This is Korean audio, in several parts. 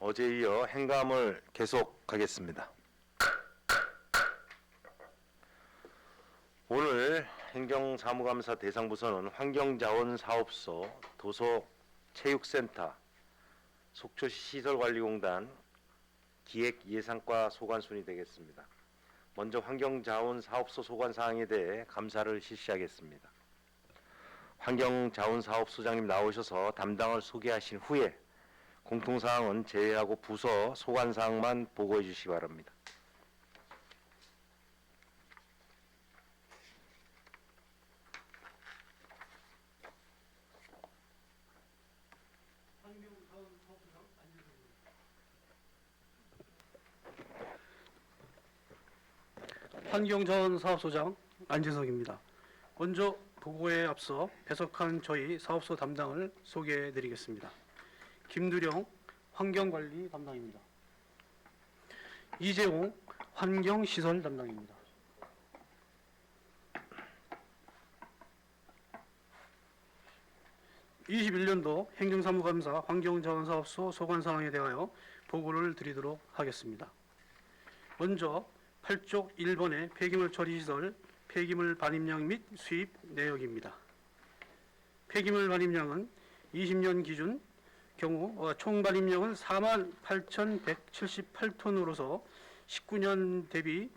어제에 이어 행감을 계속하겠습니다. 오늘 행정사무감사 대상부서는 환경자원사업소, 도서체육센터, 속초시 시설관리공단, 기획예산과 소관순이 되겠습니다. 먼저 환경자원사업소 소관사항에 대해 감사를 실시하겠습니다. 환경자원사업소장님 나오셔서 담당을 소개하신 후에 공통사항은 제외하고 부서 소관사항만 보고해 주시기 바랍니다. 환경자원사업소장 안재석입니다. 먼저 보고에 앞서 배석한 저희 사업소 담당을 소개해 드리겠습니다. 김두령 환경관리 담당입니다. 이재홍 환경시설 담당입니다. (2021년도) 행정사무감사 환경자원사업소 소관사항에 대하여 보고를 드리도록 하겠습니다. 먼저 8쪽 1번의 폐기물 처리시설 폐기물 반입량 및 수입 내역입니다. 폐기물 반입량은 20년 기준 경우 총 반입량은 48,178톤으로서 19년 대비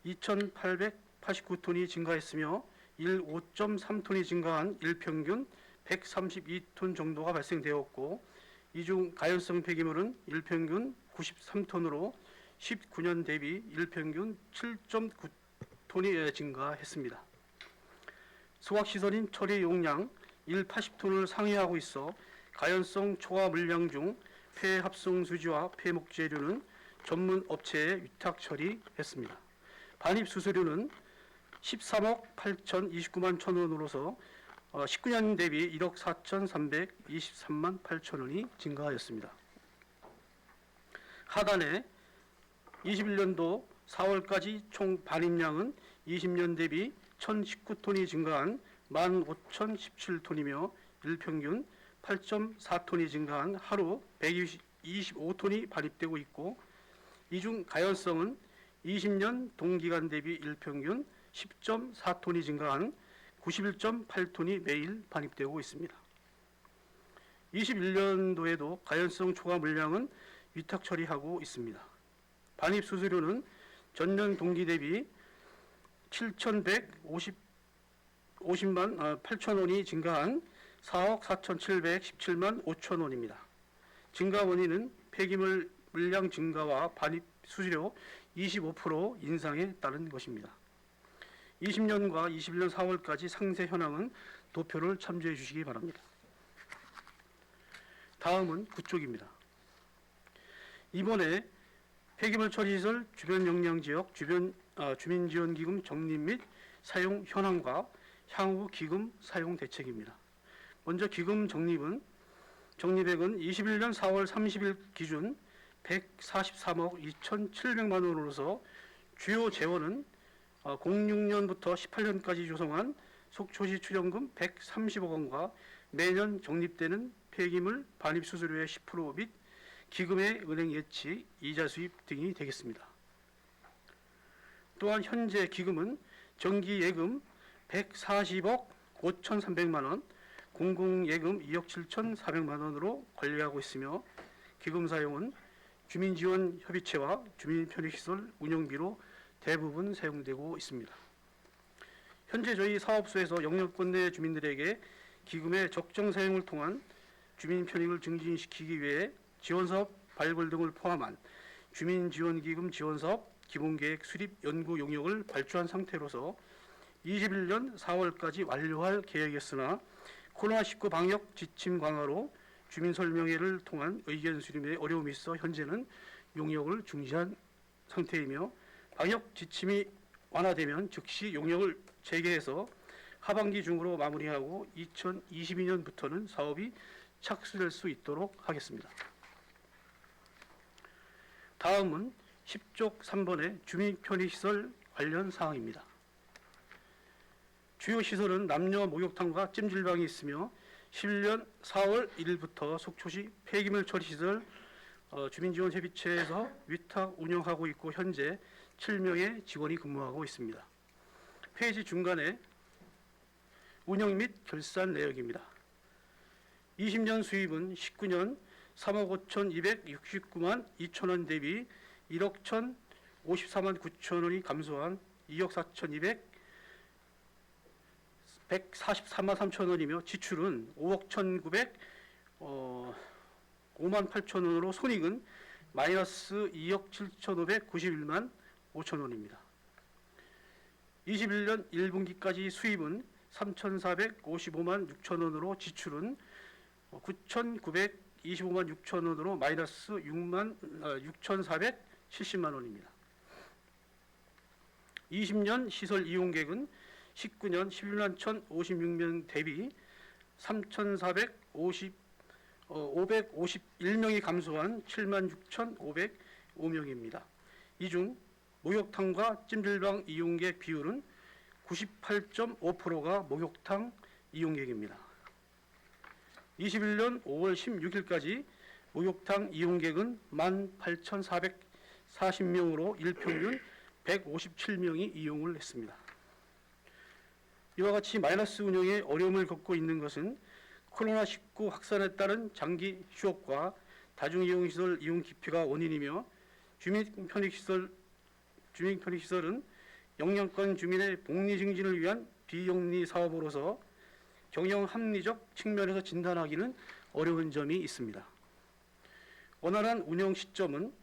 2,889톤이 증가했으며 5.3톤이 증가한 일평균 132톤 정도가 발생되었고, 이 중 가연성 폐기물은 일평균 93톤으로 19년 대비 일평균 7.9톤이 증가했습니다. 소각시설인 처리 용량 80톤을 상회하고 있어 가연성 초과 물량 중 폐합성 수지와 폐목재료는 전문 업체에 위탁 처리했습니다. 반입 수수료는 13억 8,029만 천원으로서 19년 대비 1억 4,323만 8천원이 증가하였습니다. 하단에 21년도 4월까지 총 반입량은 20년 대비 1,019톤이 증가한 15,017톤이며 일평균 8.4톤이 증가한 하루 125톤이 반입되고 있고, 이 중 가연성은 20년 동기간 대비 일평균 10.4톤이 증가한 91.8톤이 매일 반입되고 있습니다. 21년도에도 가연성 초과 물량은 위탁 처리하고 있습니다. 반입 수수료는 전년 동기 대비 7,150만 8천원이 증가한 4억 4,717만 5천원입니다. 증가 원인은 폐기물 물량 증가와 반입 수수료 25% 인상에 따른 것입니다. 20년과 21년 4월까지 상세 현황은 도표를 참조해 주시기 바랍니다. 다음은 구쪽입니다. 이번에 폐기물 처리시설 주변 영향지역 주민지원기금 적립 및 사용 현황과 향후 기금 사용 대책입니다. 먼저 기금 적립액은 21년 4월 30일 기준 143억 2,700만 원으로서 주요 재원은 06년부터 18년까지 조성한 속초시 출연금 130억 원과 매년 적립되는 폐기물 반입 수수료의 10% 및 기금의 은행 예치, 이자 수입 등이 되겠습니다. 또한 현재 기금은 정기 예금 140억 5,300만 원, 공공예금 2억 7,400만 원으로 관리하고 있으며, 기금 사용은 주민지원협의체와 주민편의시설 운영비로 대부분 사용되고 있습니다. 현재 저희 사업소에서 영역권 내 주민들에게 기금의 적정 사용을 통한 주민 편익을 증진시키기 위해 지원사업 발굴 등을 포함한 주민지원기금 지원사업 기본계획 수립 연구 용역을 발주한 상태로서 21년 4월까지 완료할 계획이었으나 코로나19 방역 지침 강화로 주민 설명회를 통한 의견 수립에 어려움이 있어 현재는 용역을 중지한 상태이며, 방역 지침이 완화되면 즉시 용역을 재개해서 하반기 중으로 마무리하고 2022년부터는 사업이 착수될 수 있도록 하겠습니다. 다음은 10쪽 3번의 주민편의시설 관련 사항입니다. 주요 시설은 남녀 목욕탕과 찜질방이 있으며 11년 4월 1일부터 속초시 폐기물 처리시설 주민지원회비체에서 위탁 운영하고 있고 현재 7명의 직원이 근무하고 있습니다. 페이지 중간에 운영 및 결산 내역입니다. 20년 수입은 19년 3억 5,269만 2천 대비 1억 1,054만 9천 원이 감소한 2억 1,44만 3천 원이며 지출은 5억 5만 8천 원으로 손익은 마이너스 2억 7,591만 5천 원입니다. 21년 1분기까지 수입은 3,455만 6천 원으로 지출은 9,925만 6천 원으로 마이너스 6,470만 원입니다. 20년 시설 이용객은 19년 11만 1,056명 대비 551명이 감소한 7만 6,505명입니다. 이 중 목욕탕과 찜질방 이용객 비율은 98.5%가 목욕탕 이용객입니다. 21년 5월 16일까지 목욕탕 이용객은 18,440명으로 일평균 157명이 이용을 했습니다. 이와 같이 마이너스 운영에 어려움을 겪고 있는 것은 코로나19 확산에 따른 장기 휴업과 다중이용시설 이용 기피가 원인이며 주민편익시설은 영양권 주민의 복리 증진을 위한 비영리 사업으로서 경영 합리적 측면에서 진단하기는 어려운 점이 있습니다. 원활한 운영 시점은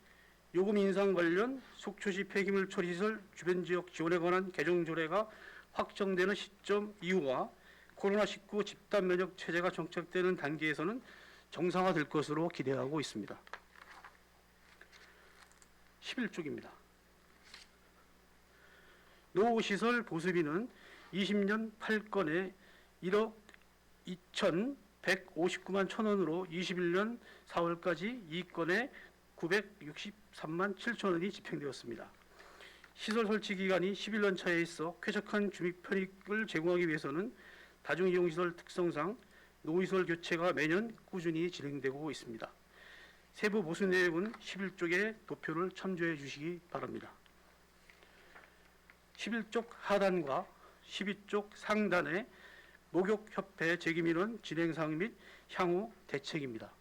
요금 인상 관련 속초시 폐기물 처리시설 주변 지역 지원에 관한 개정 조례가 확정되는 시점 이후와 코로나19 집단 면역 체제가 정착되는 단계에서는 정상화될 것으로 기대하고 있습니다. 11쪽입니다. 노후시설 보수비는 20년 8건에 1억 2,159만 1,000원으로 21년 4월까지 2건에 963만 7천 원이 집행되었습니다. 시설 설치 기간이 11년 차에 있어 쾌적한 주민 편익을 제공하기 위해서는 다중이용시설 특성상 노후시설 교체가 매년 꾸준히 진행되고 있습니다. 세부 보수 내용은 11쪽의 도표를 참조해 주시기 바랍니다. 11쪽 하단과 12쪽 상단의 목욕협회 재기민원 진행사항 및 향후 대책입니다.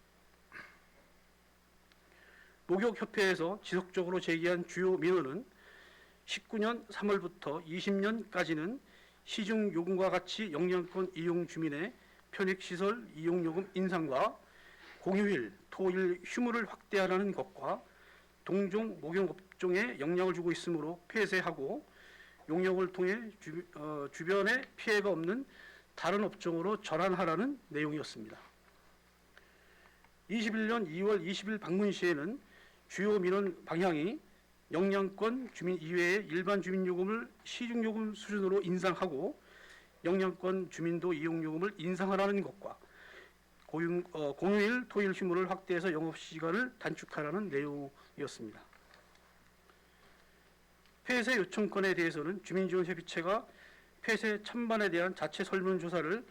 목욕협회에서 지속적으로 제기한 주요 민원은 19년 3월부터 20년까지는 시중요금과 같이 영양권 이용 주민의 편익시설 이용요금 인상과 공휴일, 토일 휴무를 확대하라는 것과 동종 목욕업종에 영향을 주고 있으므로 폐쇄하고 용역을 통해 주변에 피해가 없는 다른 업종으로 전환하라는 내용이었습니다. 21년 2월 20일 방문 시에는 주요 민원 방향이 영양권 주민 이외의 일반 주민요금을 시중요금 수준으로 인상하고 영양권 주민도 이용요금을 인상하라는 것과 공휴일, 토일 휴무를 확대해서 영업시간을 단축하라는 내용이었습니다. 폐쇄 요청권에 대해서는 주민지원협의체가 폐쇄 찬반에 대한 자체 설문조사를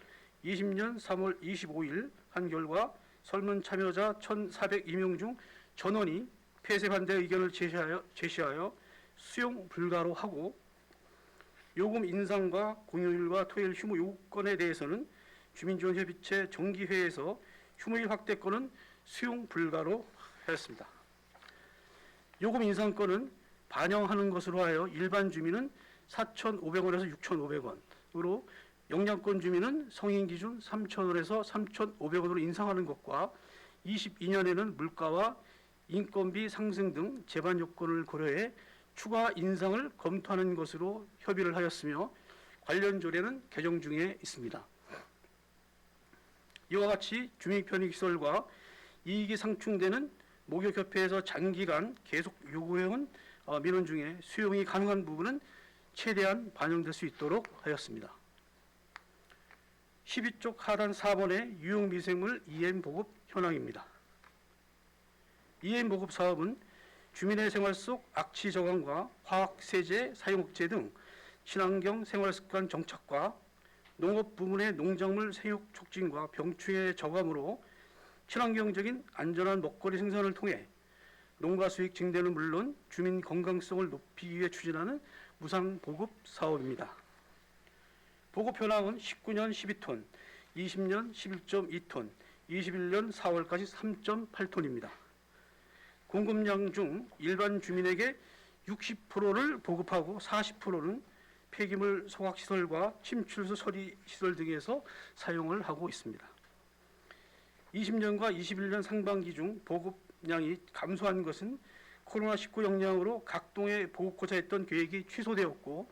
20년 3월 25일 한 결과 설문 참여자 1,402명 중 전원이 폐쇄 반대 의견을 제시하여 수용 불가로 하고 요금 인상과 공휴일과 토요일 휴무 요건에 대해서는 주민지원협의체 정기회에서 휴무일 확대권은 수용 불가로 하였습니다. 요금 인상권은 반영하는 것으로 하여 일반 주민은 4,500원에서 6,500원으로 영양권 주민은 성인 기준 3,000원에서 3,500원으로 인상하는 것과 22년에는 물가와 인건비 상승 등 제반 요건을 고려해 추가 인상을 검토하는 것으로 협의를 하였으며 관련 조례는 개정 중에 있습니다. 이와 같이 주민편익시설과 이익이 상충되는 목욕협회에서 장기간 계속 요구해온 민원 중에 수용이 가능한 부분은 최대한 반영될 수 있도록 하였습니다. 12쪽 하단 4번의 유용미생물 EM 보급 현황입니다. EM 보급 사업은 주민의 생활 속 악취 저감과 화학세제 사용 억제 등 친환경 생활습관 정착과 농업 부문의 농작물 생육 촉진과 병충해 저감으로 친환경적인 안전한 먹거리 생산을 통해 농가 수익 증대는 물론 주민 건강성을 높이기 위해 추진하는 무상 보급 사업입니다. 보급 현황은 19년 12톤, 20년 11.2톤, 21년 4월까지 3.8톤입니다. 공급량 중 일반 주민에게 60%를 보급하고 40%는 폐기물 소각시설과 침출수 처리시설 등에서 사용을 하고 있습니다. 20년과 21년 상반기 중 보급량이 감소한 것은 코로나19 영향으로 각 동에 보급고자 했던 계획이 취소되었고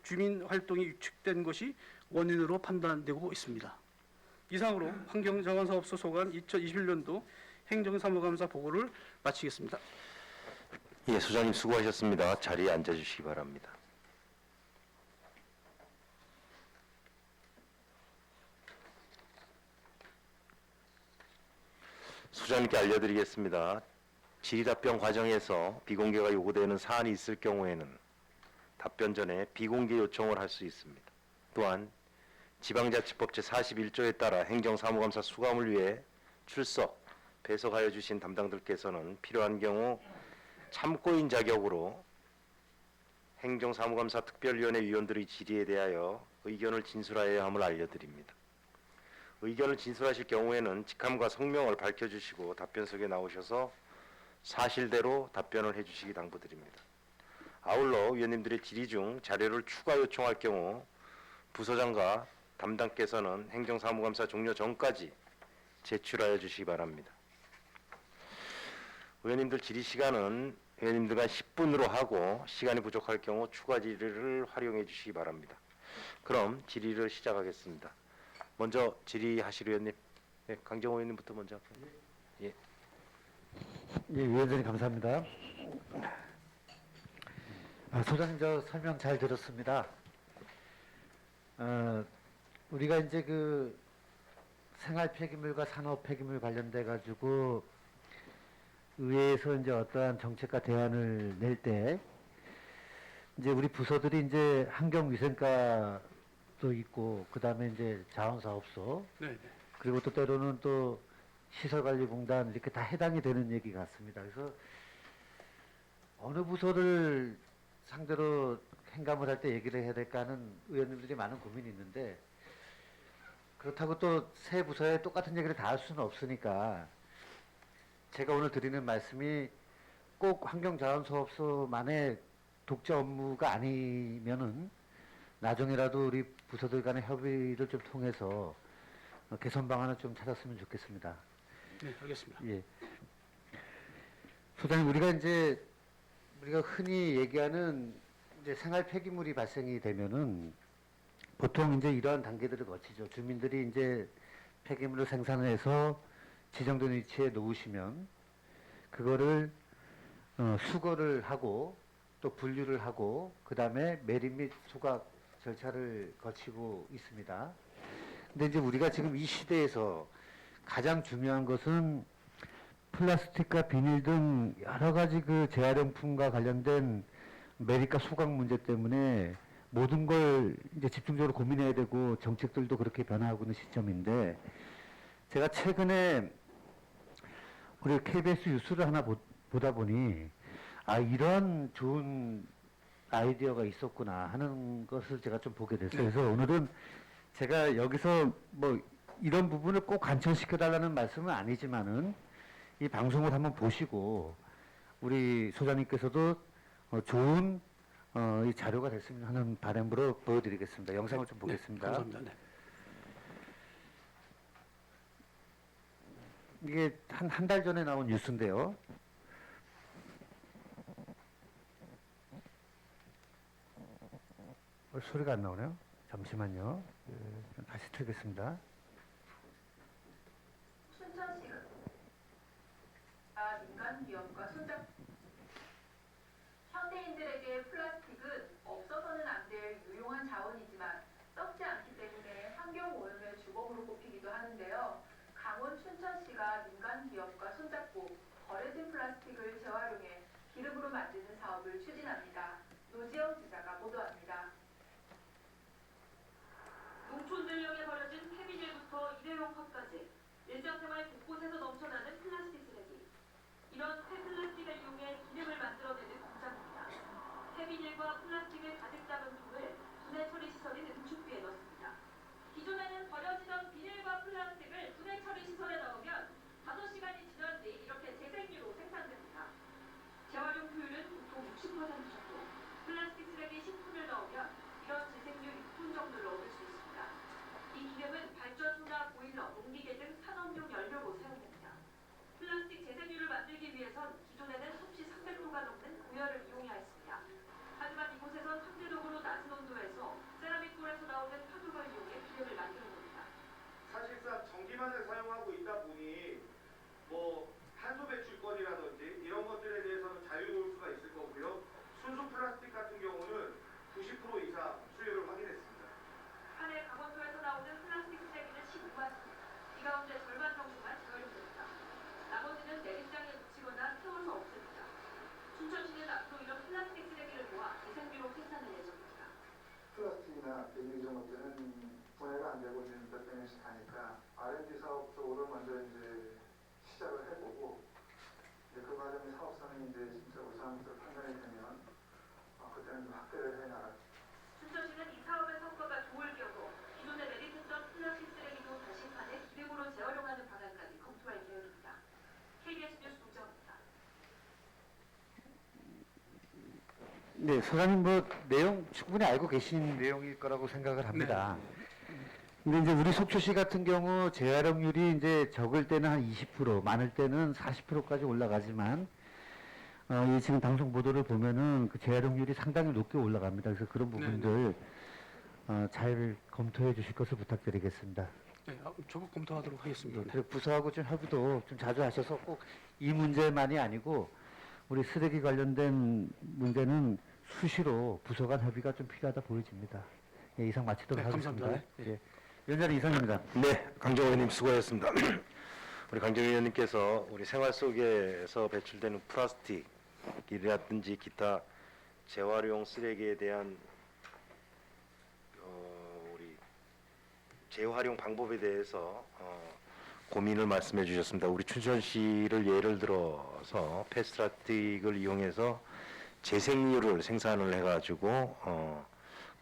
주민 활동이 위축된 것이 원인으로 판단되고 있습니다. 이상으로 환경자원사업소 소관 2021년도 행정사무감사 보고를 마치겠습니다. 예, 소장님 수고하셨습니다. 자리에 앉아주시기 바랍니다. 소장님께 알려드리겠습니다. 질의답변 과정에서 비공개가 요구되는 사안이 있을 경우에는 답변 전에 비공개 요청을 할 수 있습니다. 또한 지방자치법 제41조에 따라 행정사무감사 수감을 위해 출석, 배석하여 주신 담당들께서는 필요한 경우 참고인 자격으로 행정사무감사 특별위원회 위원들의 질의에 대하여 의견을 진술하여야 함을 알려드립니다. 의견을 진술하실 경우에는 직함과 성명을 밝혀주시고 답변석에 나오셔서 사실대로 답변을 해주시기 당부드립니다. 아울러 위원님들의 질의 중 자료를 추가 요청할 경우 부서장과 담당께서는 행정사무감사 종료 전까지 제출하여 주시기 바랍니다. 의원님들 질의 시간은 의원님들과 10분으로 하고 시간이 부족할 경우 추가 질의를 활용해 주시기 바랍니다. 그럼 질의를 시작하겠습니다. 먼저 질의하실 의원님, 네, 강정호 의원님부터 먼저 할까요? 예. 예, 위원장님 감사합니다. 소장님 저 설명 잘 들었습니다. 우리가 이제 그 생활 폐기물과 산업 폐기물 관련돼 가지고 의회에서 이제 어떠한 정책과 대안을 낼 때 이제 우리 부서들이 이제 환경위생과도 있고 그다음에 이제 자원사업소 네. 그리고 또 때로는 또 시설관리공단 이렇게 다 해당이 되는 얘기 같습니다. 그래서 어느 부서를 상대로 행감을 할 때 얘기를 해야 될까 하는 의원님들이 많은 고민이 있는데 그렇다고 또 세 부서에 똑같은 얘기를 다 할 수는 없으니까 제가 오늘 드리는 말씀이 꼭 환경자원사업소만의 독자 업무가 아니면은 나중에라도 우리 부서들 간의 협의를 좀 통해서 개선 방안을 좀 찾았으면 좋겠습니다. 네, 알겠습니다. 예. 소장님, 우리가 흔히 얘기하는 이제 생활 폐기물이 발생이 되면은 보통 이제 이러한 단계들을 거치죠. 주민들이 이제 폐기물을 생산해서 지정된 위치에 놓으시면 그거를 수거를 하고 또 분류를 하고 그 다음에 매립 및 소각 절차를 거치고 있습니다. 근데 이제 우리가 지금 이 시대에서 가장 중요한 것은 플라스틱과 비닐 등 여러 가지 그 재활용품과 관련된 매립과 소각 문제 때문에 모든 걸 이제 집중적으로 고민해야 되고 정책들도 그렇게 변화하고 있는 시점인데 제가 최근에 우리 KBS 뉴스를 하나 보다 보니 이런 좋은 아이디어가 있었구나 하는 것을 제가 좀 보게 됐어요. 그래서 오늘은 제가 여기서 뭐 이런 부분을 꼭 관철시켜 달라는 말씀은 아니지만은 이 방송을 한번 보시고 우리 소장님께서도 좋은 이 자료가 됐으면 하는 바람으로 보여드리겠습니다. 영상을 좀 보겠습니다. 네, 감사합니다. 네. 이게 한 달 전에 나온 뉴스인데요. 소리가 안 나오네요. 잠시만요. 다시 틀겠습니다. 춘천시가 민간 기업과 손잡 현대인들에게 플라스틱은 없어서는 안 될 유용한 자원이지만 썩지 않기 때문에 환경 오염의 주범으로 꼽히기도 하는데요. 강원 춘천시가 민간 기업과 손잡고 버려진 플라스틱을 재활용해 기름으로 만드는 사업을 추진합니다. 노지영 기자가 보도합니다. 농촌 전역에 버려진 폐비닐부터 일회용컵까지 일상생활 곳곳에서 넘쳐나는 플라스틱 쓰레기. 이런 폐플라스틱을 이용해 비닐과 플라스틱을 가득 담은 통을 분해 처리 시설인 응축비에 넣습니다. 기존에는 버려지던 비닐과 플라스틱을 분해 처리 시설에 넣으면 5시간이 지난 뒤 이렇게 재생유로 생산됩니다. 재활용 효율은 보통 60% 정도. 플라스틱 쓰레기 10톤을 넣으면 이런 재생유 6톤 정도를 얻을 수 있습니다. 이 기름은 발전소나 보일러, 농기계 등 산업용 연료로 사용됩니다. 플라스틱 재생유를 만들기 위해선 기존에는 섭씨 300도가 넘는 고열을 이용해야 했습니다. 하지만 이곳에선 상대적으로 낮은 온도에서 세라믹볼에서 나오는 파도를 이용해 기름을 만드는 겁니다. 사실상 전기만을 사용하고 있다 보니 뭐 탄소 배출권이라든지 이런 것들에 대해서는 자유로울 수가 있을 거고요. 순수 플라스틱 같은 경우는 90% 이상 수율을 확인했습니다. 한 해 강원도에서 나오는 플라스틱 쓰레기는 15만 톤. 이 가운데 절반 정도만 재활용됩니다. 나머지는 내립장에 묻히거나 태워서 없앱니다. 춘천시는 앞으로 이런 플라스틱 쓰레기를 모아 재생유로 생산할 예정입니다. 플라스틱이나 비닐 이런 것들은 분해가 안 되고 있는 몇 년씩 하니까 R&D 사업 쪽으로 먼저 이제 시작을 해보고 이제 그 과정의 사업성이 이제 진짜 우선부터 판단이 되면 그때는 좀 확대를 해나갈. 춘천시는 이 사업의 성과가 좋을 경우 기존에 내리쳤던 플라스틱 쓰레기도 다시 판에 기름으로 재활용하는 방안까지 검토할 계획입니다. KBS 뉴스 우정입니다. 네, 소장님 뭐 내용 충분히 알고 계신 내용일 거라고 생각을 합니다. 근데 이제 우리 속초시 같은 경우 재활용률이 이제 적을 때는 한 20%, 많을 때는 40%까지 올라가지만 이 지금 방송 보도를 보면은 그 재활용률이 상당히 높게 올라갑니다. 그래서 그런 부분들 잘 검토해 주실 것을 부탁드리겠습니다. 네, 적극 검토하도록 하겠습니다. 그리고 부서하고 좀 협의도 좀 자주 하셔서 꼭 이 문제만이 아니고 우리 쓰레기 관련된 문제는 수시로 부서 간 협의가 좀 필요하다 보여집니다. 예, 이상 마치도록 네, 하겠습니다. 감사합니다. 네. 예. 위원장님 이상입니다. 네, 강정호 의원님 수고하셨습니다. 우리 강정호 의원님께서 우리 생활 속에서 배출되는 플라스틱이라든지 기타 재활용 쓰레기에 대한 우리 재활용 방법에 대해서 고민을 말씀해 주셨습니다. 우리 춘천시를 예를 들어서 폐스트라틱을 이용해서 재생유를 생산을 해가지고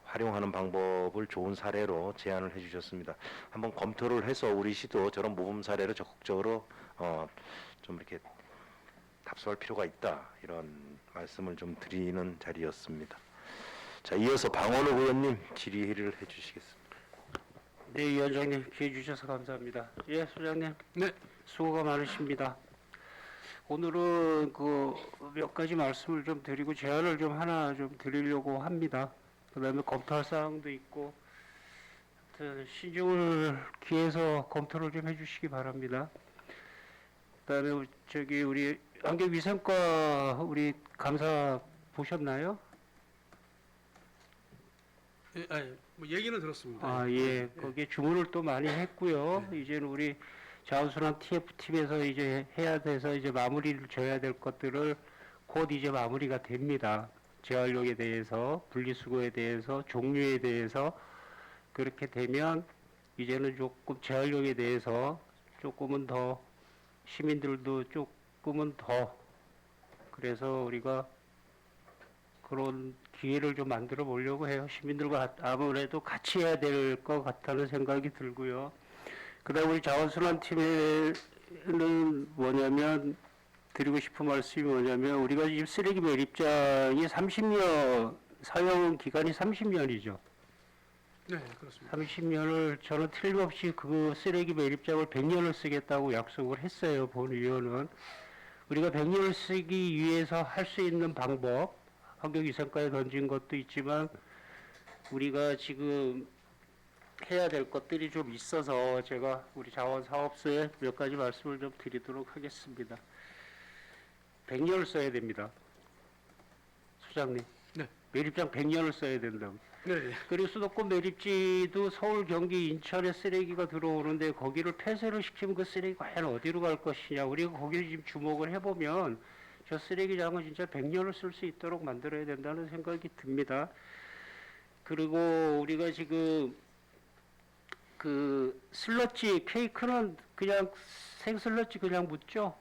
활용하는 방법을 좋은 사례로 제안을 해주셨습니다. 한번 검토를 해서 우리 시도 저런 모범 사례를 적극적으로 좀 이렇게 답수할 필요가 있다, 이런 말씀을 좀 드리는 자리였습니다. 자, 이어서 방원호 의원님 질의를 해주시겠습니다. 네, 위원장님 기회 주셔서 감사합니다. 예, 소장님. 네. 수고가 많으십니다. 오늘은 그 몇 가지 말씀을 좀 드리고 제안을 좀 하나 좀 드리려고 합니다. 그다음에 검토할 사항도 있고, 하여튼 신중을 기해서 검토를 좀 해주시기 바랍니다. 그다음에 저기 우리 환경위생과 우리 감사 보셨나요? 예, 뭐 얘기는 들었습니다. 아, 예. 거기에 주문을 또 많이 했고요. 이제는 우리 자원순환 TF팀에서 이제 해야 돼서 이제 마무리를 져야 될 것들을 곧 이제 마무리가 됩니다. 재활용에 대해서, 분리수거에 대해서, 종류에 대해서 그렇게 되면 이제는 조금 재활용에 대해서 조금은 더 시민들도 조금은 더 그래서 우리가 그런 기회를 좀 만들어 보려고 해요. 시민들과 아무래도 같이 해야 될 것 같다는 생각이 들고요. 그다음 우리 자원순환팀에는 뭐냐면 드리고 싶은 말씀이 뭐냐면 우리가 지금 쓰레기 매립장이 30년 사용 기간이 30년이죠. 네, 그렇습니다. 30년을 저는 틀림없이 그 쓰레기 매립장을 100년을 쓰겠다고 약속을 했어요. 본위원은 우리가 100년을 쓰기 위해서 할 수 있는 방법, 환경위생과에 던진 것도 있지만 우리가 지금 해야 될 것들이 좀 있어서 제가 우리 자원사업소에 몇 가지 말씀을 좀 드리도록 하겠습니다. 100년을 써야 됩니다. 소장님. 네. 매립장 100년을 써야 된다고. 네. 그리고 수도권 매립지도 서울, 경기, 인천에 쓰레기가 들어오는데 거기를 폐쇄를 시키면 그 쓰레기 과연 어디로 갈 것이냐. 우리가 거기를 지금 주목을 해보면 저 쓰레기장은 진짜 100년을 쓸 수 있도록 만들어야 된다는 생각이 듭니다. 그리고 우리가 지금 그 슬러지 케이크는 그냥 생슬러지 그냥 묻죠?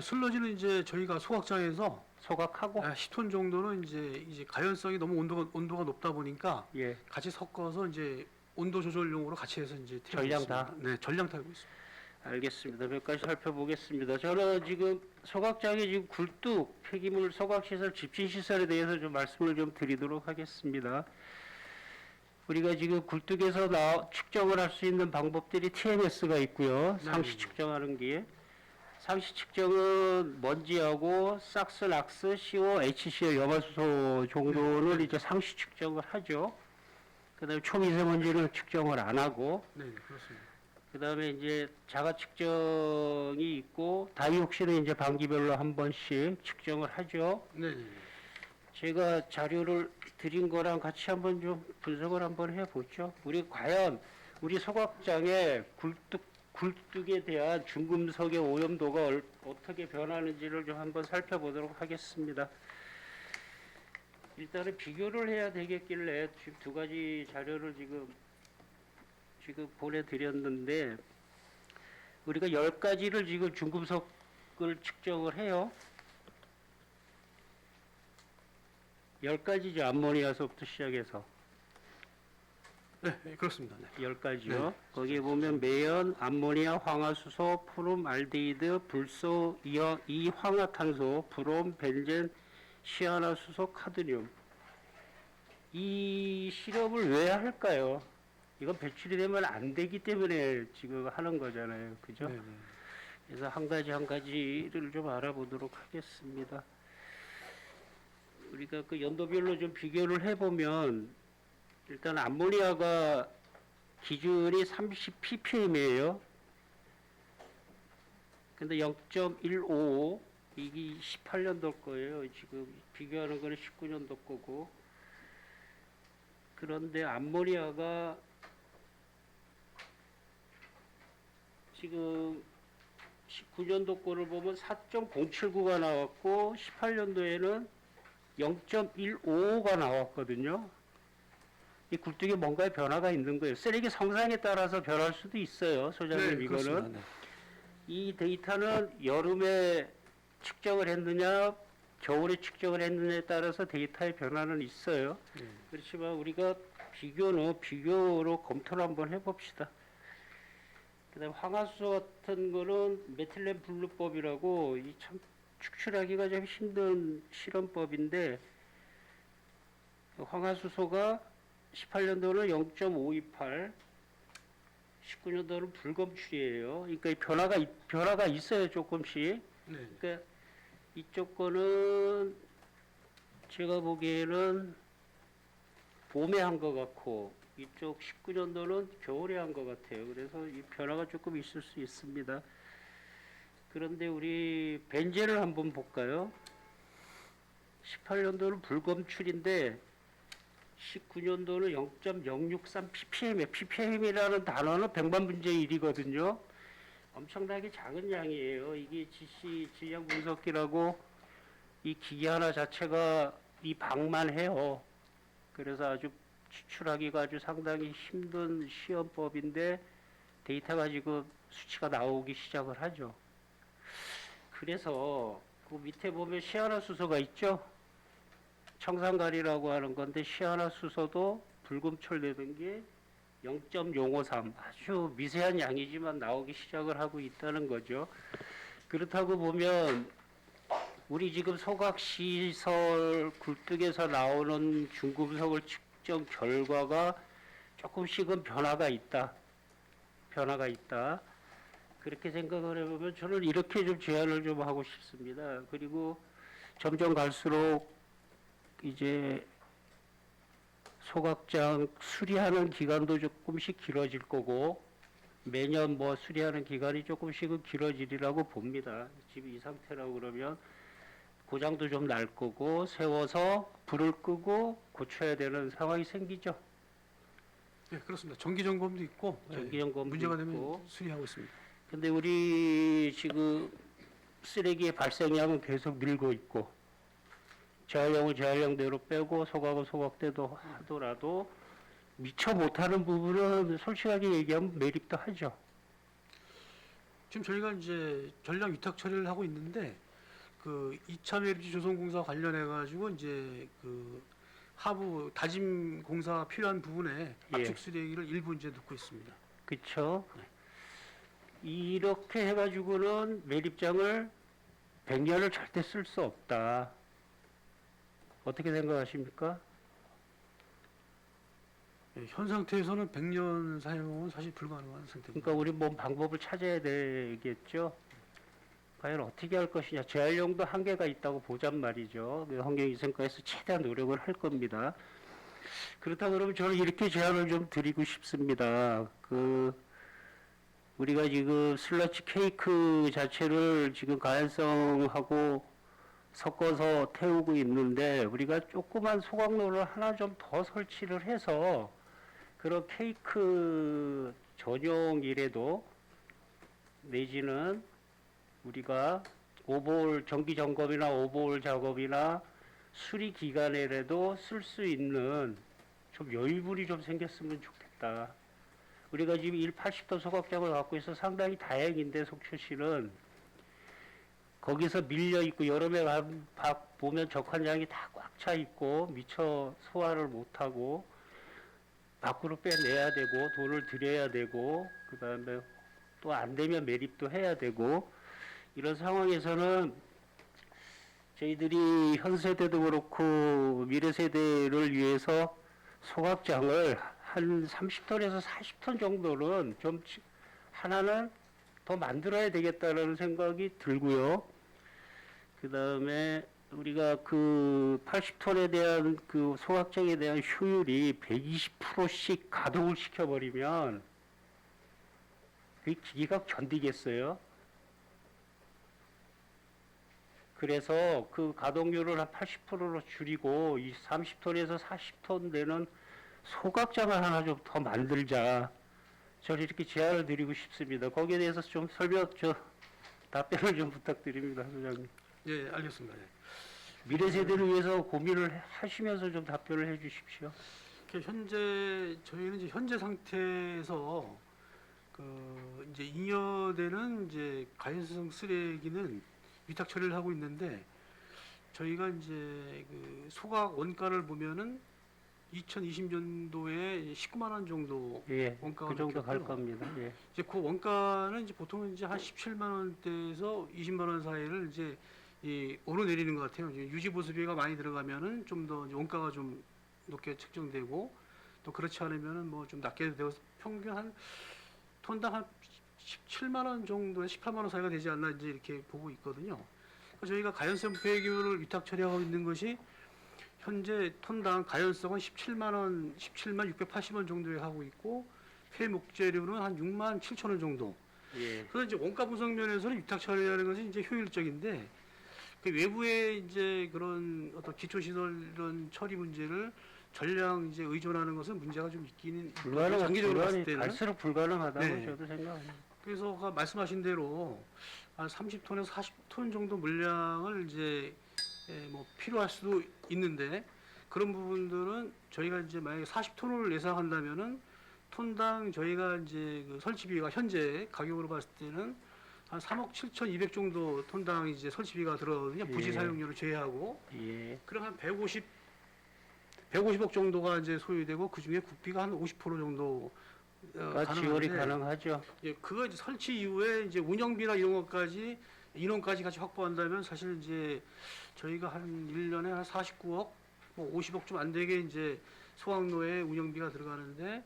슬러지는 이제 저희가 소각장에서 소각하고 10톤 정도는 이제 가연성이 너무 온도가 높다 보니까 예. 같이 섞어서 이제 온도 조절용으로 같이 해서 이제 태우고 전량 있습니다. 다? 네, 전량 타고 있습니다. 알겠습니다. 몇 가지 살펴보겠습니다. 저는 지금 소각장에 지금 굴뚝 폐기물 소각시설 집진시설에 대해서 좀 말씀을 좀 드리도록 하겠습니다. 우리가 지금 굴뚝에서 측정을 할 수 있는 방법들이 TMS가 있고요. 상시 측정하는 게. 상시 측정은 먼지하고 삭스, 락스, CO, HCl, 염화수소 정도는 이제 상시 측정을 하죠. 그 다음에 초미세먼지를 측정을 안 하고, 네, 그렇습니다. 그 다음에 이제 자가 측정이 있고, 다이옥신은 이제 반기별로 한 번씩 측정을 하죠. 네, 제가 자료를 드린 거랑 같이 한번 좀 분석을 한번 해보죠. 우리 과연 우리 소각장의 굴뚝에 대한 중금속의 오염도가 어떻게 변하는지를 좀 한번 살펴보도록 하겠습니다. 일단은 비교를 해야 되겠길래 지금 두 가지 자료를 지금 보내드렸는데, 우리가 10가지를 지금 중금속을 측정을 해요. 10가지죠. 암모니아서부터 시작해서. 네, 그렇습니다. 네. 10가지요. 네. 거기에 보면 매연, 암모니아, 황화수소, 푸름, 알데히드, 불소, 이황화탄소, 브롬, 벤젠, 시아나수소, 카드뮴. 이 실험을 왜 할까요? 이건 배출이 되면 안 되기 때문에 지금 하는 거잖아요. 그죠? 네, 네. 그래서 한 가지를 좀 알아보도록 하겠습니다. 우리가 그 연도별로 좀 비교를 해보면, 일단 암모니아가 기준이 30 ppm이에요. 근데 0.155, 이게 18년도 거예요. 지금 비교하는 거는 19년도 거고. 그런데 암모니아가 지금 19년도 거를 보면 4.079가 나왔고, 18년도에는 0.155가 나왔거든요. 이 굴뚝에 뭔가의 변화가 있는 거예요. 쓰레기 성상에 따라서 변할 수도 있어요, 소장님. 네, 이거는. 그렇습니다. 네. 이 데이터는 여름에 측정을 했느냐, 겨울에 측정을 했느냐에 따라서 데이터의 변화는 있어요. 네. 그렇지만 우리가 비교로 검토를 한번 해봅시다. 그다음 황화수소 같은 거는 메틸렌 블루법이라고 이 참 추출하기가 좀 힘든 실험법인데, 황화수소가 18년도는 0.528, 19년도는 불검출이에요. 그러니까 이 변화가 있어요, 조금씩. 네. 그러니까 이쪽 거는 제가 보기에는 봄에 한 것 같고, 이쪽 19년도는 겨울에 한 것 같아요. 그래서 이 변화가 조금 있을 수 있습니다. 그런데 우리 벤젠을 한번 볼까요? 18년도는 불검출인데 19년도는 0.063 ppm이에요. ppm이라는 단어는 100만 분의 1이거든요. 엄청나게 작은 양이에요. 이게 GC 질량 분석기라고 이 기계 하나 자체가 이 방만 해요. 그래서 아주 추출하기가 아주 상당히 힘든 시험법인데 데이터가 지금 수치가 나오기 시작을 하죠. 그래서 그 밑에 보면 시아나수소가 있죠. 청산가리라고 하는 건데 시아나수소도 불검출되는 게 0.053, 아주 미세한 양이지만 나오기 시작을 하고 있다는 거죠. 그렇다고 보면 우리 지금 소각시설 굴뚝에서 나오는 중금속을 측정 결과가 조금씩은 변화가 있다. 그렇게 생각을 해보면 저는 이렇게 좀 제안을 좀 하고 싶습니다. 그리고 점점 갈수록 이제 소각장 수리하는 기간도 조금씩 길어질 거고, 매년 뭐 수리하는 기간이 조금씩은 길어지리라고 봅니다. 지금 이 상태라고 그러면 고장도 좀 날 거고, 세워서 불을 끄고 고쳐야 되는 상황이 생기죠. 네, 그렇습니다. 정기 점검도 있고, 정기 점검도 문제가 있고. 되면 수리하고 있습니다. 근데 우리 지금 쓰레기의 발생량은 계속 늘고 있고, 재활용은 재활용대로 빼고 소각은 소각대로 하더라도 미처 못하는 부분은 솔직하게 얘기하면 매립도 하죠. 지금 저희가 이제 전량 위탁 처리를 하고 있는데 그 2차 매립지 조성공사 관련해 가지고 이제 그 하부 다짐 공사 필요한 부분에 예. 압축 쓰레기를 일부 이제 넣고 있습니다. 그쵸? 이렇게 해가지고는 매립장을 100년을 절대 쓸 수 없다. 어떻게 생각하십니까? 예, 현 상태에서는 100년 사용은 사실 불가능한 상태입니다. 그러니까 우리 뭐 방법을 찾아야 되겠죠. 과연 어떻게 할 것이냐. 재활용도 한계가 있다고 보잔 말이죠. 그래서 환경위생과에서 최대한 노력을 할 겁니다. 그렇다 그러면 저는 이렇게 제안을 좀 드리고 싶습니다. 우리가 지금 슬러치 케이크 자체를 지금 가연성하고 섞어서 태우고 있는데 우리가 조그만 소각로를 하나 좀 더 설치를 해서 그런 케이크 전용이라도 내지는 우리가 오버홀 정기 점검이나 오버홀 작업이나 수리 기간에라도 쓸 수 있는 좀 여유분이 좀 생겼으면 좋겠다. 우리가 지금 80톤 소각장을 갖고 있어 상당히 다행인데 속초시는 거기서 밀려 있고 여름에 보면 적환장이 다 꽉 차 있고 미처 소화를 못 하고 밖으로 빼내야 되고 돈을 들여야 되고 그다음에 또 안 되면 매립도 해야 되고 이런 상황에서는 저희들이 현 세대도 그렇고 미래 세대를 위해서 소각장을 한 30톤에서 40톤 정도는 좀 하나는 더 만들어야 되겠다는 생각이 들고요. 그 다음에 우리가 그 80톤에 대한 그 소각장에 대한 효율이 120%씩 가동을 시켜버리면 그 기기가 견디겠어요? 그래서 그 가동률을 한 80%로 줄이고 이 30톤에서 40톤 되는 소각장을 하나 좀 더 만들자. 저는 이렇게 제안을 드리고 싶습니다. 거기에 대해서 좀 답변을 좀 부탁드립니다, 소장님. 예, 알겠습니다. 예. 미래 세대를 위해서 고민을 하시면서 좀 답변을 해 주십시오. 현재 저희는 이제 현재 상태에서 그 이제 잉여되는 이제 가연성 쓰레기는 위탁 처리를 하고 있는데 저희가 이제 그 소각 원가를 보면은 2020년도에 19만 원 정도 예, 원가가 그 정도 갈 높겠고요. 겁니다. 예. 이제 그 원가는 이제 보통은 이제 한 17만 원대에서 20만 원 사이를 이제 오르내리는 것 같아요. 이제 유지 보수비가 많이 들어가면은 좀 더 원가가 좀 높게 책정되고 또 그렇지 않으면은 뭐 좀 낮게 되고 평균 한 톤당 한 17만 원 정도에 18만 원 사이가 되지 않나 이제 이렇게 보고 있거든요. 저희가 가연성 폐기물을 위탁 처리하고 있는 것이 현재 톤당 가연성은 17만 680원 정도에 하고 있고 폐목재료는 한 6만 7천 원 정도. 예. 그래서 이제 원가 분석 면에서는 위탁 처리하는 것이 이제 효율적인데 그 외부의 이제 그런 어떤 기초 시설 이런 처리 문제를 전량 이제 의존하는 것은 문제가 좀 있기는 장기적으로 봤을 때는 갈수록 불가능하다고 네. 저도 생각합니다. 그래서 아까 말씀하신 대로 한 30톤에서 40톤 정도 물량을 이제 뭐 필요할 수도 있는데 그런 부분들은 저희가 이제 만약에 40톤을 예상한다면은 톤당 저희가 이제 그 설치비가 현재 가격으로 봤을 때는 한 3억 7,200 정도 톤당 이제 설치비가 들어거든요. 부지 예. 사용료를 제외하고. 예. 그럼 한 150억 정도가 이제 소요되고 그 중에 국비가 한 50% 정도 지원이 가능한데 가능하죠. 예, 그거 이제 설치 이후에 이제 운영비나 이런 것까지 인원까지 같이 확보한다면 사실 이제 저희가 한 1년에 한 49억, 뭐 50억 좀 안 되게 이제 소각로에 운영비가 들어가는데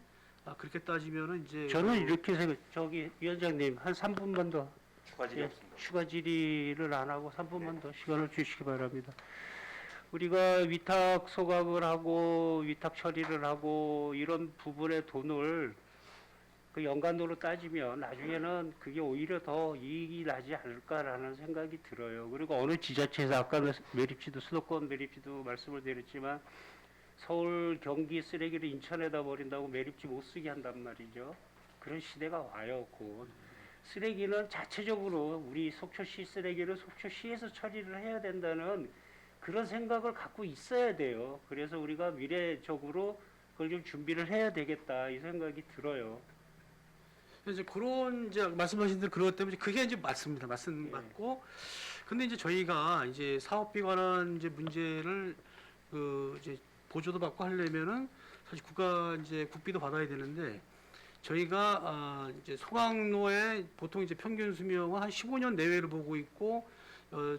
그렇게 따지면은 이제 저는 이렇게 저기 위원장님 한 3분만 더 추가질이 없습니다. 추가 질의를 안 하고 3분만 더 시간을 주시기 바랍니다. 우리가 위탁 소각을 하고 위탁 처리를 하고 이런 부분의 돈을 그 연간도로 따지면 나중에는 그게 오히려 더 이익이 나지 않을까라는 생각이 들어요. 그리고 어느 지자체에서 아까 매립지도 수도권 매립지도 말씀을 드렸지만 서울 경기 쓰레기를 인천에다 버린다고 매립지 못 쓰게 한단 말이죠. 그런 시대가 와요. 곧 쓰레기는 자체적으로 우리 속초시 쓰레기를 속초시에서 처리를 해야 된다는 그런 생각을 갖고 있어야 돼요. 그래서 우리가 미래적으로 그걸 좀 준비를 해야 되겠다 이 생각이 들어요. 이제 그런 이제 말씀하신 대로 그것 때문에 그게 이제 맞습니다. 예. 맞고. 근데 이제 저희가 이제 사업비 관한 이제 문제를 그 이제 보조도 받고 하려면은 사실 국비도 받아야 되는데 저희가 이제 소각로에 보통 이제 평균 수명은 한 15년 내외를 보고 있고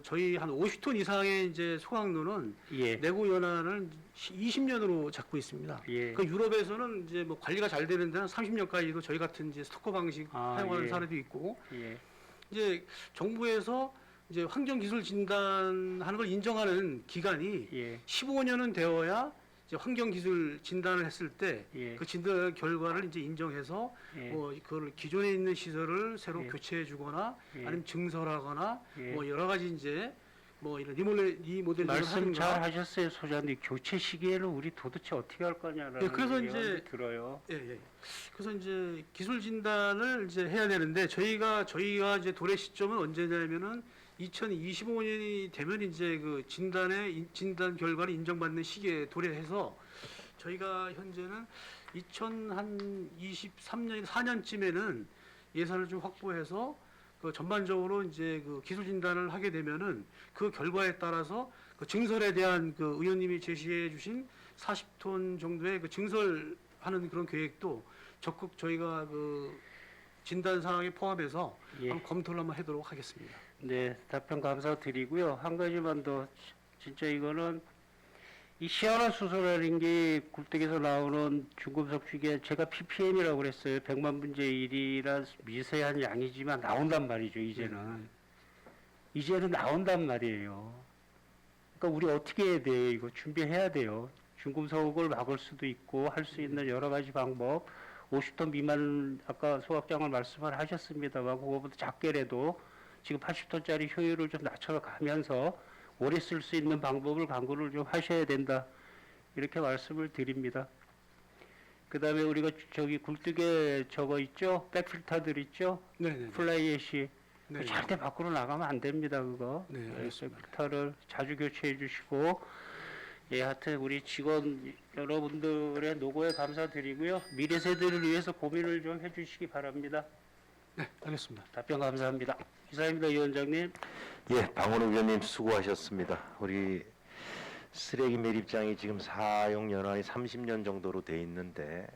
저희 한 50톤 이상의 이제 소각로는 예. 내구 연한을 20년으로 잡고 있습니다. 예. 그 유럽에서는 이제 뭐 관리가 잘 되는 데는 30년까지도 저희 같은 이제 스토커 방식 사용하는 예. 사례도 있고 예. 이제 정부에서 이제 환경 기술 진단하는 걸 인정하는 기간이 예. 15년은 되어야 이제 환경 기술 진단을 했을 때 그 예. 진단 결과를 이제 인정해서 예. 뭐 그걸 기존에 있는 시설을 새로 예. 교체해 주거나 예. 아니면 증설하거나 예. 뭐 여러 가지 이제 뭐 이런 리모델링을 말씀 잘 하든가 하셨어요, 소장님. 교체 시기에는 우리 도대체 어떻게 할 거냐라는 예, 그래서 얘기가 이제 들어요. 예, 예. 그래서 이제 기술 진단을 이제 해야 되는데 저희가 이제 도래 시점은 언제냐면은 2025년이 되면 이제 그 진단 결과를 인정받는 시기에 도래해서 저희가 현재는 2023년 4년쯤에는 예산을 좀 확보해서 그 전반적으로 이제 그 기술 진단을 하게 되면은 그 결과에 따라서 그 증설에 대한 그 의원님이 제시해 주신 40톤 정도의 그 증설하는 그런 계획도 적극 저희가 그 진단 사항에 포함해서 예. 한번 검토를 한번 하도록 하겠습니다. 네, 답변 감사드리고요. 한 가지만 더, 진짜 이거는 이 시아나 수소라는 게 굴뚝에서 나오는 중금속 중에 제가 ppm이라고 그랬어요. 100만 분의 1이란 미세한 양이지만 나온단 말이죠, 이제는. 이제는 나온단 말이에요. 그러니까 우리 어떻게 해야 돼요? 이거 준비해야 돼요. 중금속을 막을 수도 있고 할 수 있는 여러 가지 방법. 50톤 미만 아까 소각장을 말씀을 하셨습니다만 그거보다 작게라도 지금 80톤짜리 효율을 좀 낮춰가면서 오래 쓸 수 있는 방법을 강구를 좀 하셔야 된다. 이렇게 말씀을 드립니다. 그 다음에 우리가 저기 굴뚝에 저거 있죠? 백필터들 있죠? 네네. 플라이애시. 네. 절대 밖으로 나가면 안 됩니다, 그거. 네, 알겠습니다. 백필터를 자주 교체해 주시고, 예, 하여튼 우리 직원 여러분들의 노고에 감사드리고요. 미래 세대를 위해서 고민을 좀 해주시기 바랍니다. 네, 알겠습니다. 답변 감사합니다. 이사입니다, 위원장님. 예, 방원우 의원님 수고하셨습니다. 우리 쓰레기 매립장이 지금 사용 연한이 30년 정도로 돼 있는데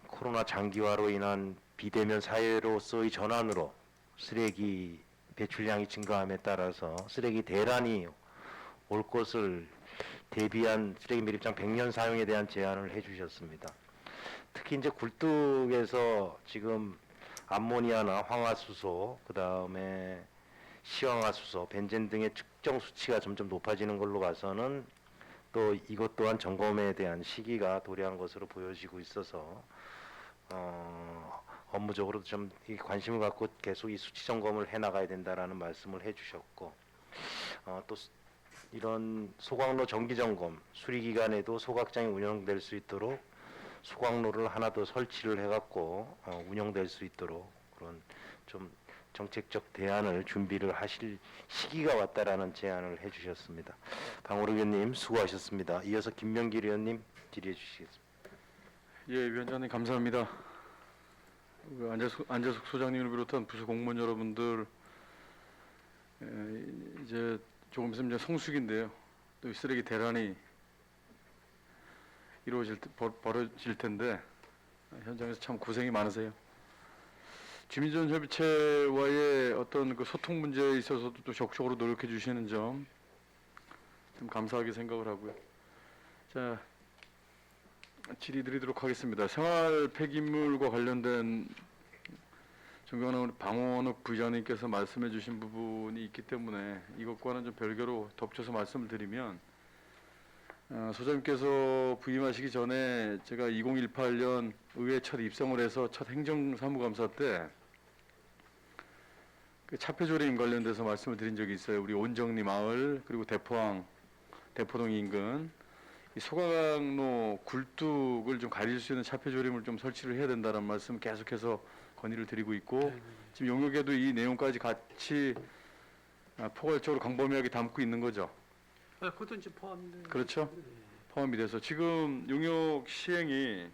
코로나 장기화로 인한 비대면 사회로서의 전환으로 쓰레기 배출량이 증가함에 따라서 쓰레기 대란이 올 것을 대비한 쓰레기 매립장 100년 사용에 대한 제안을 해주셨습니다. 특히 이제 굴뚝에서 지금 암모니아나 황화수소, 그 다음에 시황화수소, 벤젠 등의 측정 수치가 점점 높아지는 걸로 봐서는 또 이것 또한 점검에 대한 시기가 도래한 것으로 보여지고 있어서 업무적으로 좀 이 관심을 갖고 계속 이 수치 점검을 해나가야 된다라는 말씀을 해주셨고 또 이런 소각로 정기 점검 수리 기간에도 소각장이 운영될 수 있도록 소각로를 하나 더 설치를 해갖고 운영될 수 있도록 그런 좀 정책적 대안을 준비를 하실 시기가 왔다라는 제안을 해주셨습니다. 방호르 의원님 수고하셨습니다. 이어서 김명길 의원님 질의해 주시겠습니다. 예, 위원장님 감사합니다. 안재석 소장님을 비롯한 부서 공무원 여러분들 이제 조금 있으면 이제 성수기인데요. 또 이 쓰레기 대란이 벌어질 텐데 현장에서 참 고생이 많으세요. 주민전 협의체와의 어떤 그 소통 문제에 있어서도 또 적극적으로 노력해 주시는 점 좀 감사하게 생각을 하고요. 자, 질의 드리도록 하겠습니다. 생활 폐기물과 관련된 존경하는 방원욱 부의장님께서 말씀해 주신 부분이 있기 때문에 이것과는 좀 별개로 덧붙여서 말씀을 드리면 소장님께서 부임하시기 전에 제가 2018년 의회 첫 입성을 해서 첫 행정사무감사 때 그 차폐조림 관련돼서 말씀을 드린 적이 있어요. 우리 온정리 마을 그리고 대포동 인근 이 소각로 굴뚝을 좀 가릴 수 있는 차폐조림을 좀 설치를 해야 된다는 말씀 계속해서 건의를 드리고 있고 지금 용역에도 이 내용까지 같이 포괄적으로 광범위하게 담고 있는 거죠. 그것도 이제 포함돼. 그렇죠. 포함이 돼서 지금 용역 시행이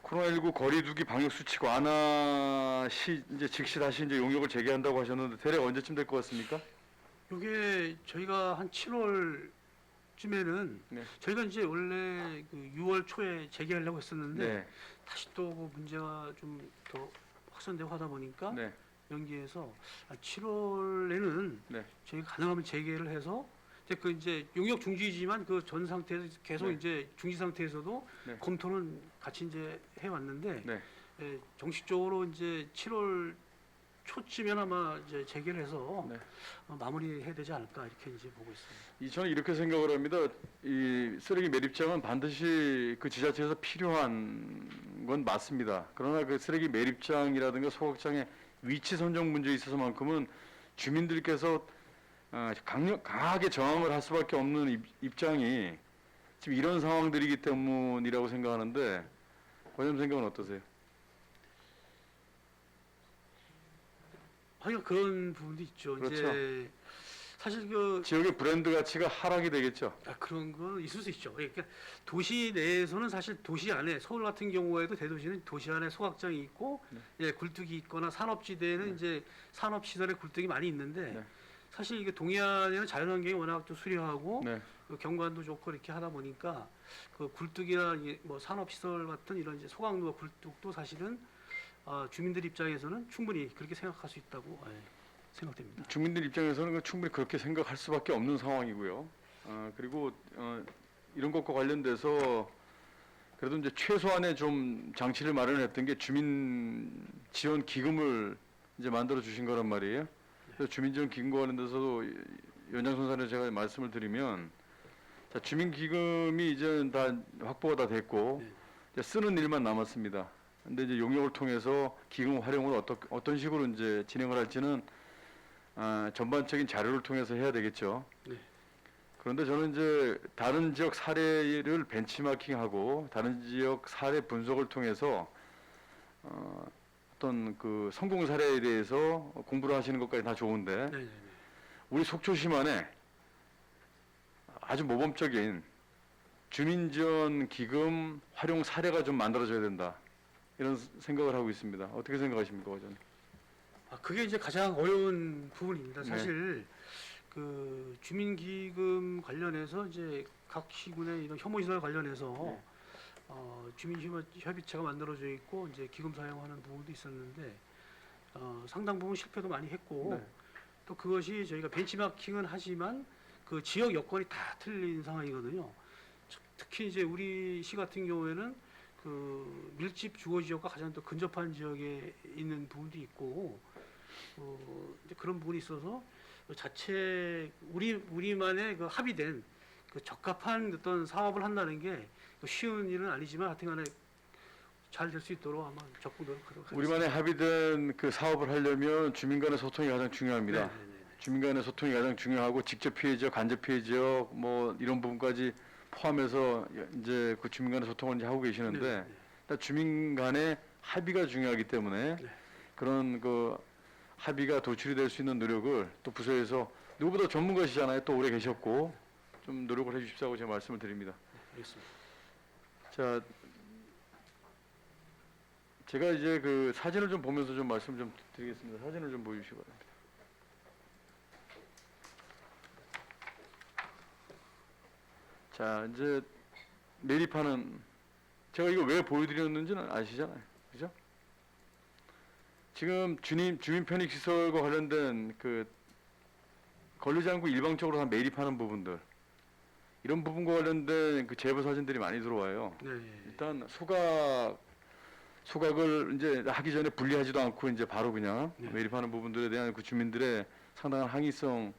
코로나19 거리두기 방역 수칙 완화 시 이제 즉시 다시 이제 용역을 재개한다고 하셨는데 대략 언제쯤 될 것 같습니까? 이게 저희가 한 7월쯤에는 네. 저희가 이제 원래 그 6월 초에 재개하려고 했었는데 네. 다시 또 그 문제가 좀 더 확산되고 하다 보니까 네. 연기해서 한 7월에는 네. 저희가 가능하면 재개를 해서 이제 용역 중지지만 그 전 상태에서 계속 네. 이제 중지 상태에서도 네. 검토는 같이 이제 해왔는데 네. 정식적으로 이제 7월 초쯤에 아마 이제 재개를 해서 네. 마무리해야 되지 않을까 이렇게 이제 보고 있습니다. 저는 이렇게 생각을 합니다. 이 쓰레기 매립장은 반드시 그 지자체에서 필요한 건 맞습니다. 그러나 그 쓰레기 매립장이라든가 소각장의 위치 선정 문제에 있어서만큼은 주민들께서 강하게 저항을 할 수밖에 없는 입장이 지금 이런 상황들이기 때문이라고 생각하는데 관장님 생각은 어떠세요? 하여간 그런 부분도 있죠. 그렇죠. 이제 사실 그 지역의 브랜드 가치가 하락이 되겠죠. 그런 건 있을 수 있죠. 그러니까 도시 내에서는 사실 도시 안에 서울 같은 경우에도 대도시는 도시 안에 소각장이 있고 예, 굴뚝이 있거나 산업지대에는 이제 산업시설에 굴뚝이 많이 있는데 네. 사실 이게 동해안에는 자연환경이 워낙 또 수려하고 네. 그 경관도 좋고 이렇게 하다 보니까 그 굴뚝이나 뭐 산업시설 같은 이런 이제 소각로와 굴뚝도 사실은 주민들 입장에서는 충분히 그렇게 생각할 수 있다고 생각됩니다. 주민들 입장에서는 충분히 그렇게 생각할 수밖에 없는 상황이고요. 그리고 이런 것과 관련돼서 그래도 이제 최소한의 좀 장치를 마련했던 게 주민 지원 기금을 이제 만들어 주신 거란 말이에요. 그래서 주민 지원 기금과 관련돼서도 연장선상에 제가 말씀을 드리면 자, 주민 기금이 이제 다 확보가 다 됐고 네. 이제 쓰는 일만 남았습니다. 근데 이제 용역을 통해서 기금 활용을 어떤 식으로 이제 진행을 할지는 전반적인 자료를 통해서 해야 되겠죠. 네. 그런데 저는 이제 다른 지역 사례를 벤치마킹하고 다른 지역 사례 분석을 통해서 어떤 그 성공 사례에 대해서 공부를 하시는 것까지 다 좋은데 네네네. 우리 속초시만에 아주 모범적인 주민지원 기금 활용 사례가 좀 만들어져야 된다. 이런 생각을 하고 있습니다. 어떻게 생각하십니까, 과장님? 그게 이제 가장 어려운 부분입니다. 네. 사실 그 주민기금 관련해서 이제 각 시군의 이런 혐오시설 관련해서 네. 주민협의체가 만들어져 있고 이제 기금 사용하는 부분도 있었는데 상당 부분 실패도 많이 했고 네. 또 그것이 저희가 벤치마킹은 하지만 그 지역 여건이 다 틀린 상황이거든요. 특히 이제 우리 시 같은 경우에는 그 밀집 주거 지역과 가장 또 근접한 지역에 있는 부분도 있고 이제 그런 부분이 있어서 그 자체 우리만의 그 합의된 그 적합한 어떤 사업을 한다는 게 쉬운 일은 아니지만 하여튼간에 잘 될 수 있도록 아마 적극 노력하도록 하겠습니다. 우리만의 합의된 그 사업을 하려면 주민 간의 소통이 가장 중요합니다. 네네네. 주민 간의 소통이 가장 중요하고 직접 피해 지역, 간접 피해 지역 뭐 이런 부분까지 포함해서 이제 그 주민 간의 소통을 이제 하고 계시는데 네네네. 일단 주민 간의 합의가 중요하기 때문에 네. 그런 그 합의가 도출이 될 수 있는 노력을 또 부서에서 누구보다 전문가시잖아요. 또 오래 계셨고 좀 노력을 해 주십사고 제가 말씀을 드립니다. 알겠습니다. 자, 제가 이제 그 사진을 좀 보면서 좀 말씀 좀 드리겠습니다. 사진을 좀 보여주시기 바랍니다. 자, 이제 매립하는 제가 이거 왜 보여드렸는지는 아시잖아요, 그죠? 지금 주민 편익 시설과 관련된 그 걸리지 않고 일방적으로 다 매립하는 부분들 이런 부분과 관련된 그 제보 사진들이 많이 들어와요. 네. 일단 소각을 이제 하기 전에 분리하지도 않고 이제 바로 그냥 네. 매립하는 부분들에 대한 그 주민들의 상당한 항의성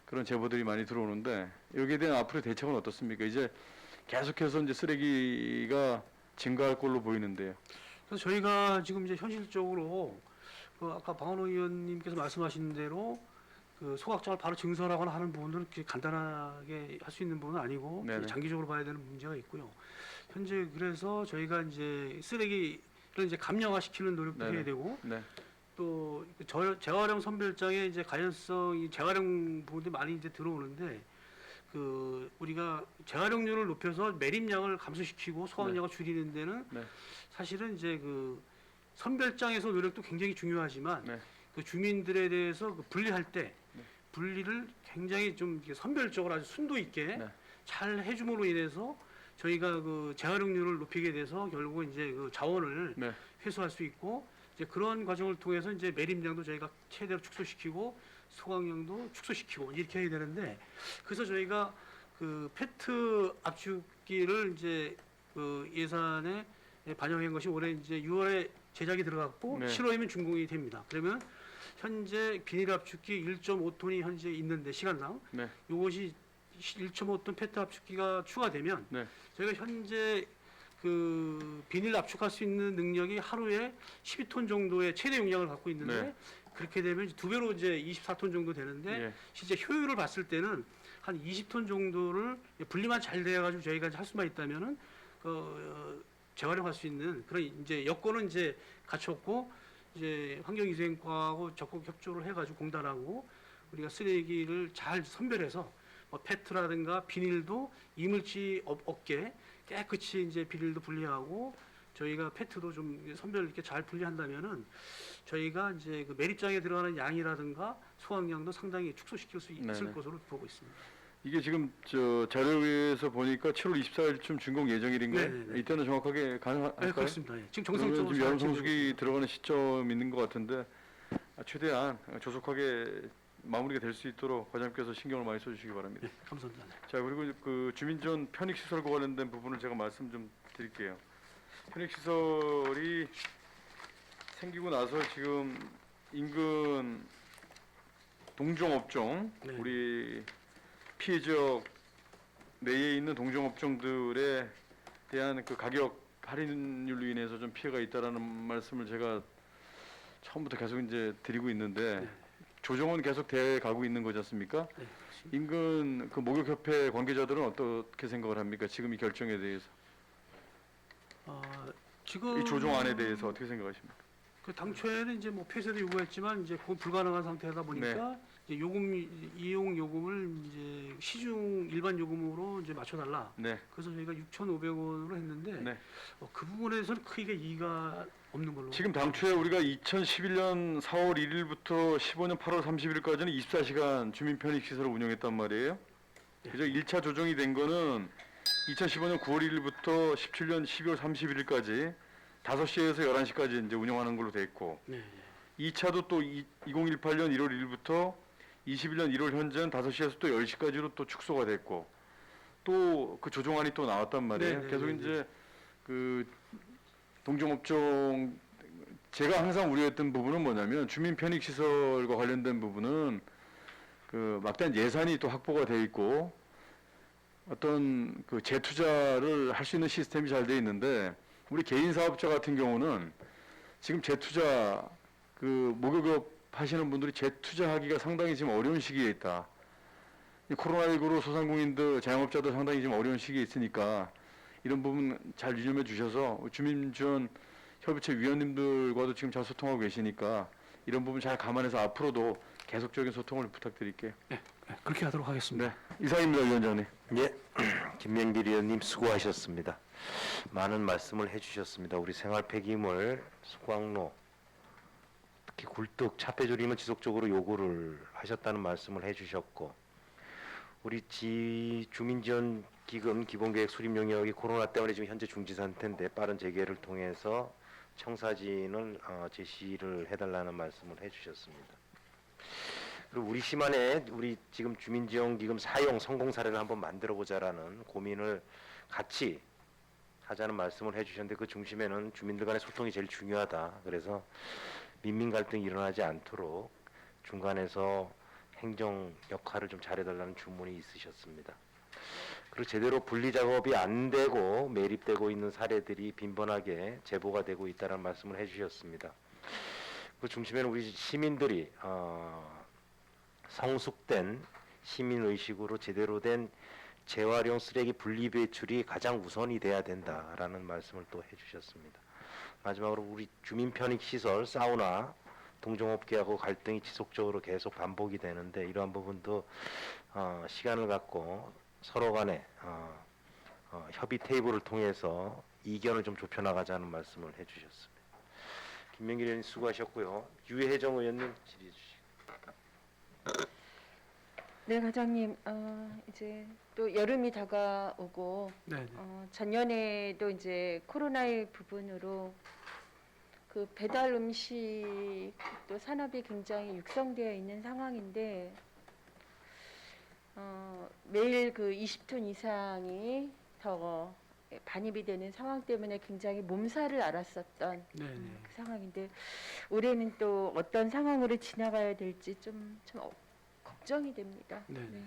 그런 제보들이 많이 들어오는데 여기에 대한 앞으로의 대책은 어떻습니까? 이제 계속해서 이제 쓰레기가 증가할 걸로 보이는데요. 그래서 저희가 지금 이제 현실적으로 그 아까 방원호 의원님께서 말씀하신 대로 그 소각장을 바로 증설하거나 하는 부분들은 그렇게 간단하게 할 수 있는 부분은 아니고 네네. 장기적으로 봐야 되는 문제가 있고요. 현재 그래서 저희가 이제 쓰레기를 이제 감량화시키는 노력도 네네. 해야 되고 네. 또 재활용 선별장에 이제 가연성이 재활용 부분들이 많이 이제 들어오는데 우리가 재활용률을 높여서 매립량을 감소시키고 소각량을 줄이는 데는 네. 사실은 이제 선별장에서 노력도 굉장히 중요하지만 네. 주민들에 대해서 분리할 때 네. 분리를 굉장히 좀 이렇게 선별적으로 아주 순도 있게 네. 잘 해줌으로 인해서 저희가 재활용률을 높이게 돼서 결국 이제 자원을 네. 회수할 수 있고 이제 그런 과정을 통해서 이제 매립량도 저희가 최대로 축소시키고 소각량도 축소시키고 이렇게 해야 되는데 그래서 저희가 페트 압축기를 이제 예산에 반영한 것이 올해 이제 6월에 제작이 들어갔고 네. 7월이면 준공이 됩니다. 그러면 현재 비닐 압축기 1.5톤이 현재 있는데 시간당 네. 이것이 1.5톤 페트 압축기가 추가되면 네. 저희가 현재 비닐 압축할 수 있는 능력이 하루에 12톤 정도의 최대 용량을 갖고 있는데 네. 그렇게 되면 이제 2배로 이제 24톤 정도 되는데 예. 실제 효율을 봤을 때는 한 20톤 정도를 분리만 잘 돼가지고 저희가 할 수만 있다면은 재활용할 수 있는 그런 이제 여건은 이제 갖췄고 이제 환경위생과하고 적극 협조를 해가지고 공단하고 우리가 쓰레기를 잘 선별해서 페트라든가 비닐도 이물질 없게 깨끗이 이제 비닐도 분리하고 저희가 페트도 좀 선별 이렇게 잘 분리한다면은 저희가 이제 매립장에 들어가는 양이라든가 소각량도 상당히 축소시킬 수 있을 네네. 것으로 보고 있습니다. 이게 지금 자료에서 보니까 7월 24일쯤 준공 예정일인가요? 네네네. 이때는 정확하게 가능할까요? 네, 그렇습니다. 예. 지금 그러면 정상적으로 지금 여름 잘 성수기 들어가는 시점 있는 것 같은데 최대한 조속하게 마무리가 될 수 있도록 과장님께서 신경을 많이 써주시기 바랍니다. 네, 감사합니다. 자, 그리고 주민전 편익시설과 관련된 부분을 제가 말씀 좀 드릴게요. 편익시설이 생기고 나서 지금 인근 동종업종, 네. 우리 피해 지역 내에 있는 동종업종들에 대한 가격 할인율로 인해서 좀 피해가 있다라는 말씀을 제가 처음부터 계속 이제 드리고 있는데 네. 조정은 계속 돼 가고 있는 거지 않습니까? 네, 인근 목욕협회 관계자들은 어떻게 생각을 합니까? 지금 이 결정에 대해서, 지금 이 조정안에 대해서 어떻게 생각하십니까? 당초에는 이제 폐쇄도 요구했지만 이제 그건 불가능한 상태다 보니까 네. 이제 이용 요금을 이제 시중 일반 요금으로 이제 맞춰달라. 네, 그래서 저희가 6,500원으로 했는데 네. 그 부분에서는 크게 이의가 없는 걸로. 지금 당초에 우리가 2011년 4월 1일부터 15년 8월 30일까지는 24시간 주민 편익 시설을 운영했단 말이에요. 그래서 1차 조정이 된 거는 2015년 9월 1일부터 17년 12월 31일까지 5시에서 11시까지 이제 운영하는 걸로 돼 있고, 네. 2차도 또 2018년 1월 1일부터 21년 1월 현재는 5시에서 또 10시까지로 또 축소가 됐고, 또 그 조정안이 또 나왔단 말이에요. 네, 계속 네, 이제 동종업종, 제가 항상 우려했던 부분은 뭐냐면 주민 편익 시설과 관련된 부분은 막대한 예산이 또 확보가 돼 있고 어떤 재투자를 할 수 있는 시스템이 잘 돼 있는데, 우리 개인 사업자 같은 경우는 지금 재투자 목욕업 하시는 분들이 재투자하기가 상당히 지금 어려운 시기에 있다. 이 코로나19로 소상공인들, 자영업자들 상당히 지금 어려운 시기에 있으니까 이런 부분 잘 유념해 주셔서 주민지원 협의체 위원님들과도 지금 잘 소통하고 계시니까 이런 부분 잘 감안해서 앞으로도 계속적인 소통을 부탁드릴게요. 네, 그렇게 하도록 하겠습니다. 네, 이상입니다, 위원장님. 예, 김명길 의원님 수고하셨습니다. 많은 말씀을 해주셨습니다. 우리 생활 폐기물, 소각로, 특히 굴뚝, 차폐조림은 지속적으로 요구를 하셨다는 말씀을 해주셨고, 우리 주민지원 기금 기본계획 수립 용역이 코로나 때문에 지금 현재 중지 상태인데 빠른 재개를 통해서 청사진을 제시를 해달라는 말씀을 해주셨습니다. 그리고 우리 시만에 우리 지금 주민지원기금 사용 성공 사례를 한번 만들어보자라는 고민을 같이 하자는 말씀을 해주셨는데 그 중심에는 주민들 간의 소통이 제일 중요하다. 그래서 민민 갈등이 일어나지 않도록 중간에서 행정 역할을 좀 잘해달라는 주문이 있으셨습니다. 그리고 제대로 분리 작업이 안 되고 매립되고 있는 사례들이 빈번하게 제보가 되고 있다는 말씀을 해주셨습니다. 그 중심에는 우리 시민들이 성숙된 시민의식으로 제대로 된 재활용 쓰레기 분리 배출이 가장 우선이 돼야 된다라는 말씀을 또 해주셨습니다. 마지막으로 우리 주민 편익 시설, 사우나, 동종업계하고 갈등이 지속적으로 계속 반복이 되는데 이러한 부분도 시간을 갖고 서로 간에 협의 테이블을 통해서 이견을 좀 좁혀나가자는 말씀을 해주셨습니다. 김명길 의원님 수고하셨고요. 유혜정 의원님 질의해 주시고. 네, 과장님. 이제 또 여름이 다가오고 네, 네. 작년에도 이제 코로나의 부분으로 그 배달 음식 또 산업이 굉장히 육성되어 있는 상황인데 매일 그 20톤 이상이 더 반입이 되는 상황 때문에 굉장히 몸살을 앓았었던 네, 네. 그 상황인데 올해는 또 어떤 상황으로 지나가야 될지 좀 걱정이 됩니다. 네, 네.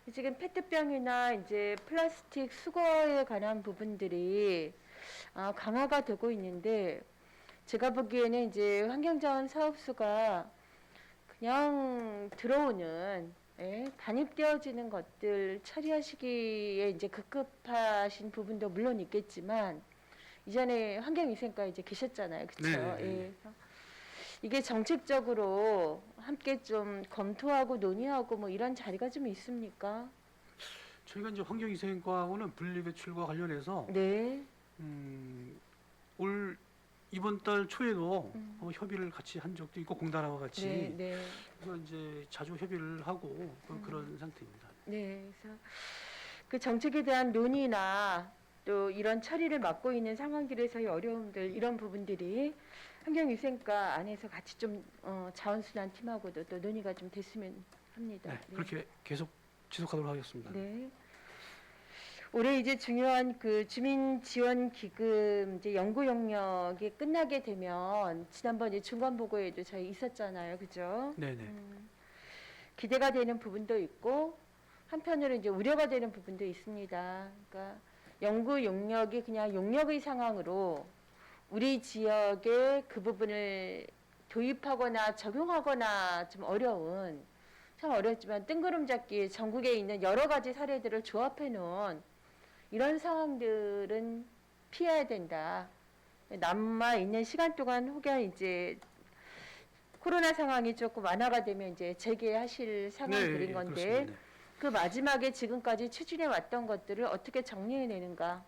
네. 지금 페트병이나 이제 플라스틱 수거에 관한 부분들이 강화가 되고 있는데 제가 보기에는 이제 환경자원 사업소가 그냥 들어오는 반입되어지는 것들 처리하시기에 이제 급급하신 부분도 물론 있겠지만 이전에 환경위생과에 이제 계셨잖아요, 그렇죠? 네, 네. 그래서 이게 정책적으로 함께 좀 검토하고 논의하고 뭐 이런 자리가 좀 있습니까? 저희가 이제 환경위생과하고는 분리배출과 관련해서 네. 올 이번 달 초에도 협의를 같이 한 적도 있고 공단하고 같이 네, 네. 그래서 이제 자주 협의를 하고 그런 상태입니다. 네, 그래서 그 정책에 대한 논의나 또 이런 처리를 맡고 있는 상황들에서의 어려움들 이런 부분들이 환경위생과 안에서 같이 좀 자원순환 팀하고도 또 논의가 좀 됐으면 합니다. 네, 네. 그렇게 계속 지속하도록 하겠습니다. 네. 올해 이제 중요한 그 주민지원기금 이제 연구 용역이 끝나게 되면 지난번에 중간 보고에도 저희 있었잖아요, 그죠? 네, 네. 기대가 되는 부분도 있고 한편으로 이제 우려가 되는 부분도 있습니다. 그러니까 연구 용역이 그냥 용역의 상황으로 우리 지역에 그 부분을 도입하거나 적용하거나 좀 어려운 참 어렵지만 뜬구름 잡기 전국에 있는 여러 가지 사례들을 조합해 놓은 이런 상황들은 피해야 된다. 남아 있는 시간 동안 혹여 이제 코로나 상황이 조금 완화가 되면 이제 재개하실 상황들인 네, 건데 그렇습니다. 그 마지막에 지금까지 추진해 왔던 것들을 어떻게 정리해내는가.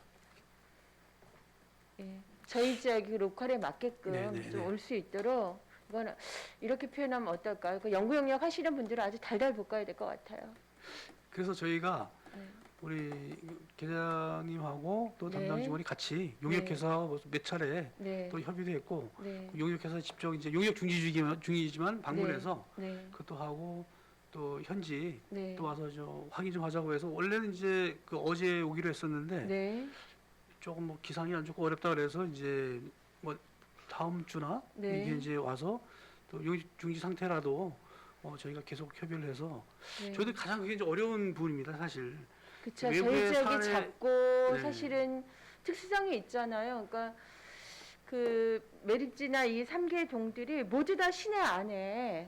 예, 저희 지역이 로컬에 맞게끔 네, 네, 좀 네. 올 수 있도록 이거는 이렇게 표현하면 어떨까요? 그 연구 용역 하시는 분들은 아주 달달 볶아야 될 것 같아요. 그래서 저희가 네. 우리 계장님하고 또 담당 네. 직원이 같이 용역해서 몇 차례 네, 또 협의도 했고 네, 용역해서 직접 이제 용역 중지지만 방문해서 네, 그것도 하고 또 현지 네, 또 와서 저 확인 좀 하자고 해서 원래는 이제 그 어제 오기로 했었는데 네, 조금 뭐 기상이 안 좋고 어렵다 그래서 이제 뭐 다음 주나 네. 이게 이제 와서 또 용역 중지 상태라도 저희가 계속 협의를 해서 네. 저희들 가장 그게 이제 어려운 부분입니다, 사실. 그쵸. 외부의 저희 지역이 사례- 작고 네. 사실은 특수성이 있잖아요. 그러니까 그 메리지나 이 3개 동들이 모두 다 시내 안에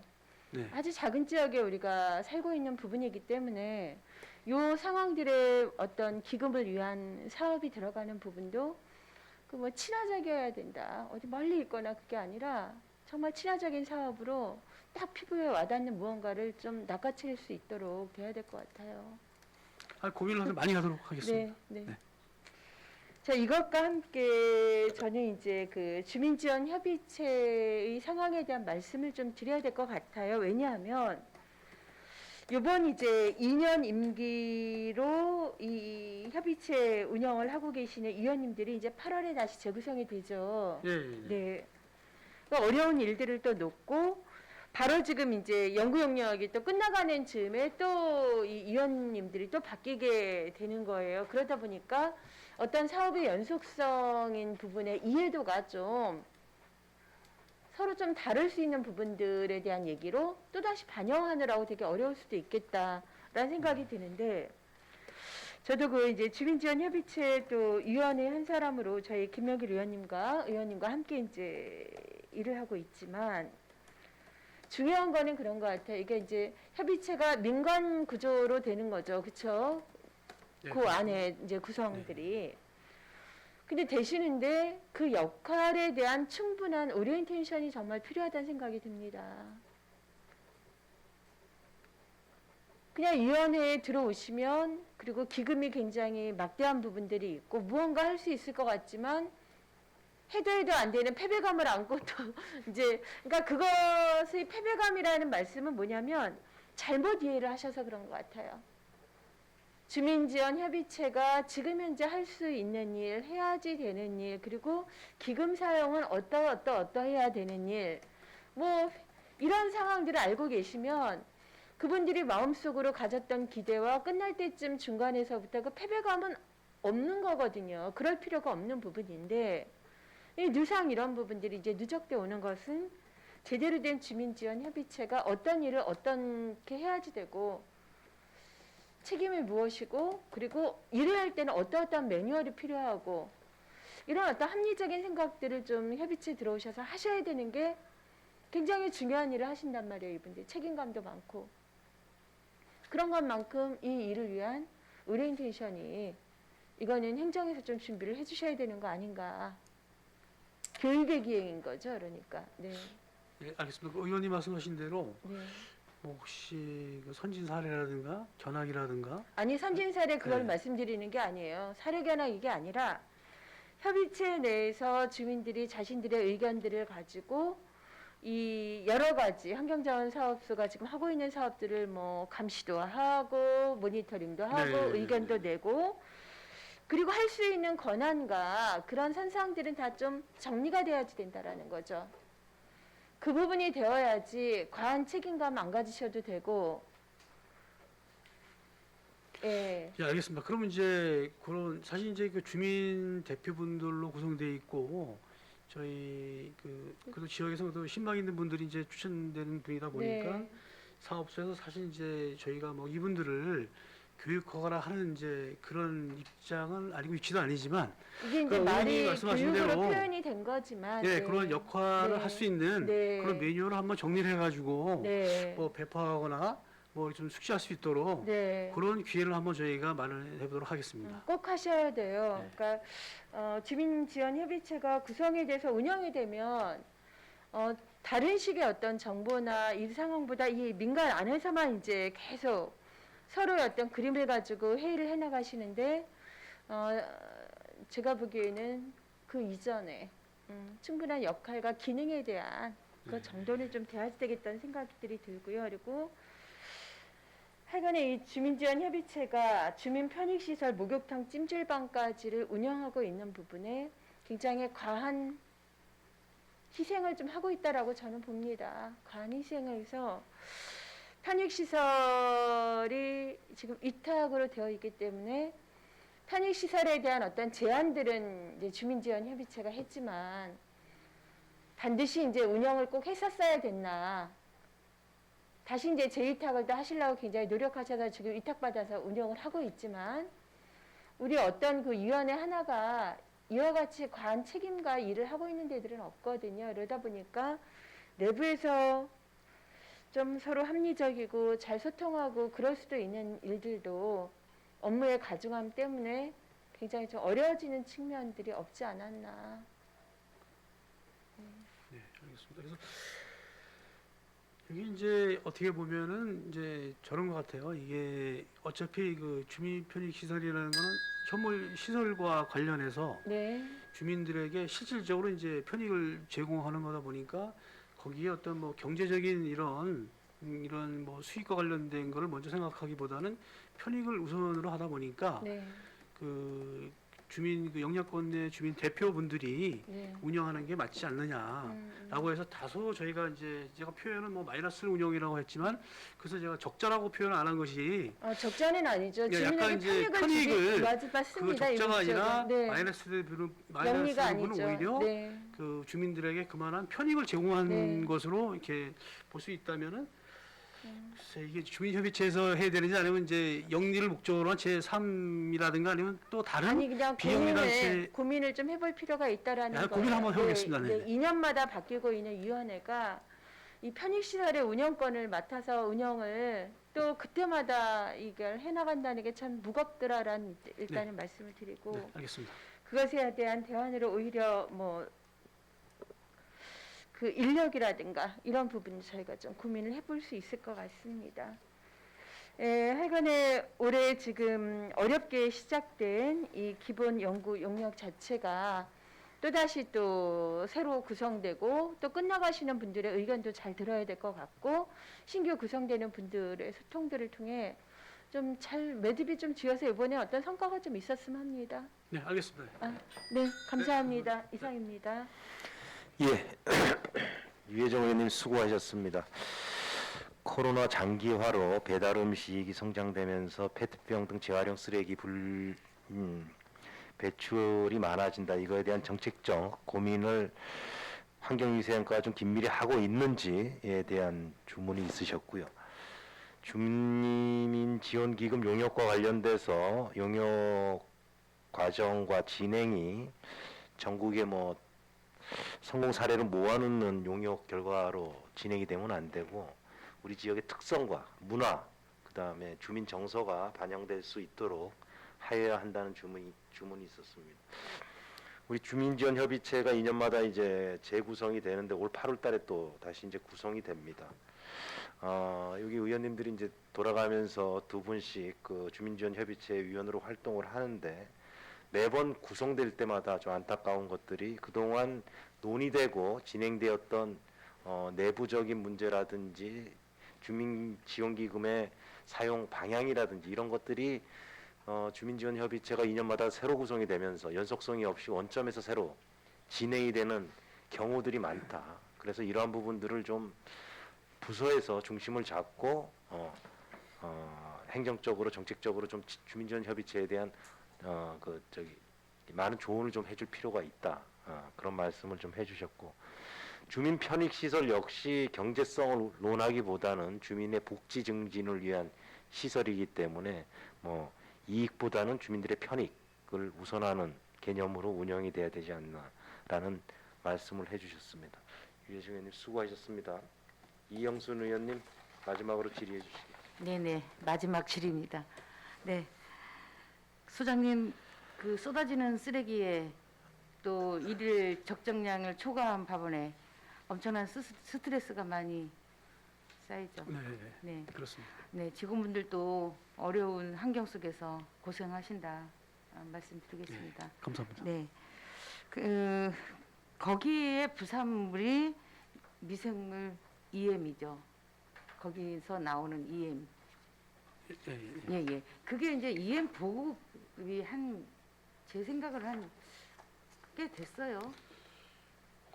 네. 아주 작은 지역에 우리가 살고 있는 부분이기 때문에 요 상황들의 어떤 기금을 위한 사업이 들어가는 부분도 그 뭐 친화적이어야 된다. 어디 멀리 있거나 그게 아니라 정말 친화적인 사업으로 딱 피부에 와닿는 무언가를 좀 낚아챌 수 있도록 돼야 될 것 같아요. 고민을 많이 하도록 하겠습니다. 네, 네. 네. 자, 이것과 함께 저는 이제 그 주민지원 협의체의 상황에 대한 말씀을 좀 드려야 될 것 같아요. 왜냐하면 이번 이제 2년 임기로 이 협의체 운영을 하고 계시는 위원님들이 이제 8월에 다시 재구성이 되죠. 예, 예, 예. 네. 그러니까 어려운 일들을 또 놓고 바로 지금 이제 연구 용역이 또 끝나가는 즈음에 또 이 위원님들이 또 바뀌게 되는 거예요. 그러다 보니까 어떤 사업의 연속성인 부분에 이해도가 좀 서로 좀 다를 수 있는 부분들에 대한 얘기로 또다시 반영하느라고 되게 어려울 수도 있겠다라는 생각이 드는데 저도 그 이제 주민지원협의체 또 위원회 한 사람으로 저희 김명길 의원님과 함께 이제 일을 하고 있지만 중요한 거는 그런 것 같아요. 이게 이제 협의체가 민간 구조로 되는 거죠. 그렇죠? 네, 그 안에 이제 구성들이. 근데 되시는데 그 역할에 대한 충분한 오리엔테이션이 정말 필요하다는 생각이 듭니다. 그냥 위원회에 들어오시면 그리고 기금이 굉장히 막대한 부분들이 있고 무언가 할 수 있을 것 같지만 해도 안 되는 패배감을 안고 또 이제 그러니까 그것의 패배감이라는 말씀은 뭐냐면 잘못 이해를 하셔서 그런 것 같아요. 주민지원협의체가 지금 현재 할 수 있는 일, 해야지 되는 일, 그리고 기금 사용은 어떠해야 되는 일, 뭐 이런 상황들을 알고 계시면 그분들이 마음속으로 가졌던 기대와 끝날 때쯤 중간에서부터 그 패배감은 없는 거거든요. 그럴 필요가 없는 부분인데 이 누상 이런 부분들이 이제 누적돼 오는 것은 제대로 된 주민지원협의체가 어떤 일을 어떻게 해야지 되고 책임이 무엇이고 그리고 일을 할 때는 어떠한 매뉴얼이 필요하고 이런 어떤 합리적인 생각들을 좀 협의체에 들어오셔서 하셔야 되는 게 굉장히 중요한 일을 하신단 말이에요. 이분들 책임감도 많고 그런 것만큼 이 일을 위한 오리엔테이션이 이거는 행정에서 좀 준비를 해주셔야 되는 거 아닌가. 교육의 기행인 거죠. 그러니까. 네. 네, 알겠습니다. 그 의원님 말씀하신 대로 네. 뭐 혹시 그 선진 사례라든가 견학이라든가 아니 선진 사례 그걸 네. 말씀드리는 게 아니에요. 사례 견학 이게 아니라 협의체 내에서 주민들이 자신들의 의견들을 가지고 이 여러 가지 환경자원 사업소가 지금 하고 있는 사업들을 뭐 감시도 하고 모니터링도 하고 네. 의견도 내고 그리고 할 수 있는 권한과 그런 선상들은 다 좀 정리가 돼야지 된다라는 거죠. 그 부분이 되어야지 과한 책임감 안 가지셔도 되고 예. 예, 알겠습니다. 그러면 이제 그런 사실 이제 그 주민 대표분들로 구성되어 있고 저희 그 지역에서도 신망 있는 분들이 이제 추천되는 분이다 보니까 네. 사업소에서 사실 이제 저희가 뭐 이분들을 교육하거나 하는 이제 그런 입장은 아니고 위치도 아니지만 이게 이제 의원님이 말이 말씀하신 교육으로 대로 표현이 된 거지만 예, 네. 그런 역할을 네. 할 수 있는 네. 그런 매뉴얼을 한번 정리를 해가지고 네. 뭐 배포하거나 뭐 좀 숙지할 수 있도록 네. 그런 기회를 한번 저희가 마련해 보도록 하겠습니다. 꼭 하셔야 돼요. 네. 그러니까 주민지원협의체가 구성이 돼서 운영이 되면 다른 식의 어떤 정보나 이 상황보다 이 민간 안에서만 이제 계속 서로의 어떤 그림을 가지고 회의를 해나가시는데 제가 보기에는 그 이전에 충분한 역할과 기능에 대한 그 정도는 좀 돼야 되겠다는 생각들이 들고요. 그리고 하여간에 이 주민지원협의체가 주민 편익시설, 목욕탕, 찜질방까지를 운영하고 있는 부분에 굉장히 과한 희생을 좀 하고 있다라고 저는 봅니다. 과한 희생을 해서 편익시설이 지금 위탁으로 되어 있기 때문에 편익시설에 대한 어떤 제안들은 이제 주민지원협의체가 했지만 반드시 이제 운영을 꼭 했었어야 됐나. 다시 이제 재위탁을 또 하시려고 굉장히 노력하셔서 지금 위탁받아서 운영을 하고 있지만 우리 어떤 그 위원회 하나가 이와 같이 과한 책임과 일을 하고 있는 데들은 없거든요. 그러다 보니까 내부에서 좀 서로 합리적이고 잘 소통하고 그럴 수도 있는 일들도 업무의 가중함 때문에 굉장히 좀 어려워지는 측면들이 없지 않았나. 네, 알겠습니다. 그래서 여기 이제 어떻게 보면은 이제 저런 것 같아요. 이게 어차피 그 주민 편익 시설이라는 거는 혐오 시설과 관련해서 네. 주민들에게 실질적으로 이제 편익을 제공하는 거다 보니까 거기에 어떤 뭐 경제적인 이런 뭐 수익과 관련된 거를 먼저 생각하기보다는 편익을 우선으로 하다 보니까 네. 그 주민 그 영향권 내 주민 대표분들이 네. 운영하는 게 맞지 않느냐라고 해서 다소 저희가 이제 제가 표현은 뭐 마이너스 운영이라고 했지만 그래서 제가 적자라고 표현을 안 한 것이 적자는 아니죠. 예, 주민에게 약간 이제 편익을 그 맞습니다. 적자가 아니라 네. 마이너스 영리가 부분은 아니죠. 오히려 네. 그 주민들에게 그만한 편익을 제공한 네. 것으로 이렇게 볼 수 있다면은 글쎄 이게 주민협의체에서 해야 되는지 아니면 이제 영리를 목적으로 한 제3이라든가 아니면 또 다른 아니 그냥 비영리단체 고민을 좀 해볼 필요가 있다라는 거예요. 고민 한번 해보겠습니다. 네, 네. 2년마다 바뀌고 있는 위원회가 이 편익시설의 운영권을 맡아서 운영을 또 그때마다 이걸 해나간다는 게 참 무겁더라라는 일단은 말씀을 드리고 네, 알겠습니다. 그것에 대한 대안으로 오히려 뭐 그 인력이라든가 이런 부분을 저희가 좀 고민을 해볼 수 있을 것 같습니다. 하여간에 올해 지금 어렵게 시작된 이 기본 연구 용역 자체가 또다시 또 새로 구성되고 또 끝나가시는 분들의 의견도 잘 들어야 될 것 같고 신규 구성되는 분들의 소통들을 통해 좀 잘 매듭이 좀 지어서 이번에 어떤 성과가 좀 있었으면 합니다. 네, 알겠습니다. 네, 감사합니다. 이상입니다. 예, 유혜정 의원님 수고하셨습니다. 코로나 장기화로 배달 음식이 성장되면서 페트병 등 재활용 쓰레기 배출이 많아진다. 이거에 대한 정책적 고민을 환경위생과가 좀 긴밀히 하고 있는지에 대한 주문이 있으셨고요. 주민 지원 기금 용역과 관련돼서 용역 과정과 진행이 전국의 뭐 성공 사례를 모아놓는 용역 결과로 진행이 되면 안 되고 우리 지역의 특성과 문화, 그 다음에 주민 정서가 반영될 수 있도록 하여야 한다는 주문이 있었습니다. 우리 주민지원협의체가 2년마다 이제 재구성이 되는데 올 8월달에 또 다시 이제 구성이 됩니다. 여기 의원님들이 이제 돌아가면서 두 분씩 그 주민지원협의체 위원으로 활동을 하는데 매번 구성될 때마다 좀 안타까운 것들이 그동안 논의되고 진행되었던 내부적인 문제라든지 주민지원기금의 사용 방향이라든지 이런 것들이 주민지원협의체가 2년마다 새로 구성이 되면서 연속성이 없이 원점에서 새로 진행이 되는 경우들이 많다. 그래서 이러한 부분들을 좀 부서에서 중심을 잡고 행정적으로 정책적으로 좀 주민지원협의체에 대한 많은 조언을 좀 해줄 필요가 있다. 그런 말씀을 좀 해주셨고 주민 편익 시설 역시 경제성을 논하기보다는 주민의 복지 증진을 위한 시설이기 때문에 뭐 이익보다는 주민들의 편익을 우선하는 개념으로 운영이 돼야 되지 않나라는 말씀을 해주셨습니다. 유혜정 의원님 수고하셨습니다. 이영순 의원님 마지막으로 질의해 주시겠습니다. 네네, 마지막 질의입니다. 네, 소장님, 그 쏟아지는 쓰레기에 또 일일 적정량을 초과한 밥원에 엄청난 스트레스가 많이 쌓이죠. 네, 네, 그렇습니다. 네, 직원분들도 어려운 환경 속에서 고생하신다 말씀드리겠습니다. 감사합니다. 네, 거기에 부산물이 미생물 EM이죠. 거기서 나오는 EM. 예. 그게 이제 EM 보급이 제 생각을 꽤 됐어요.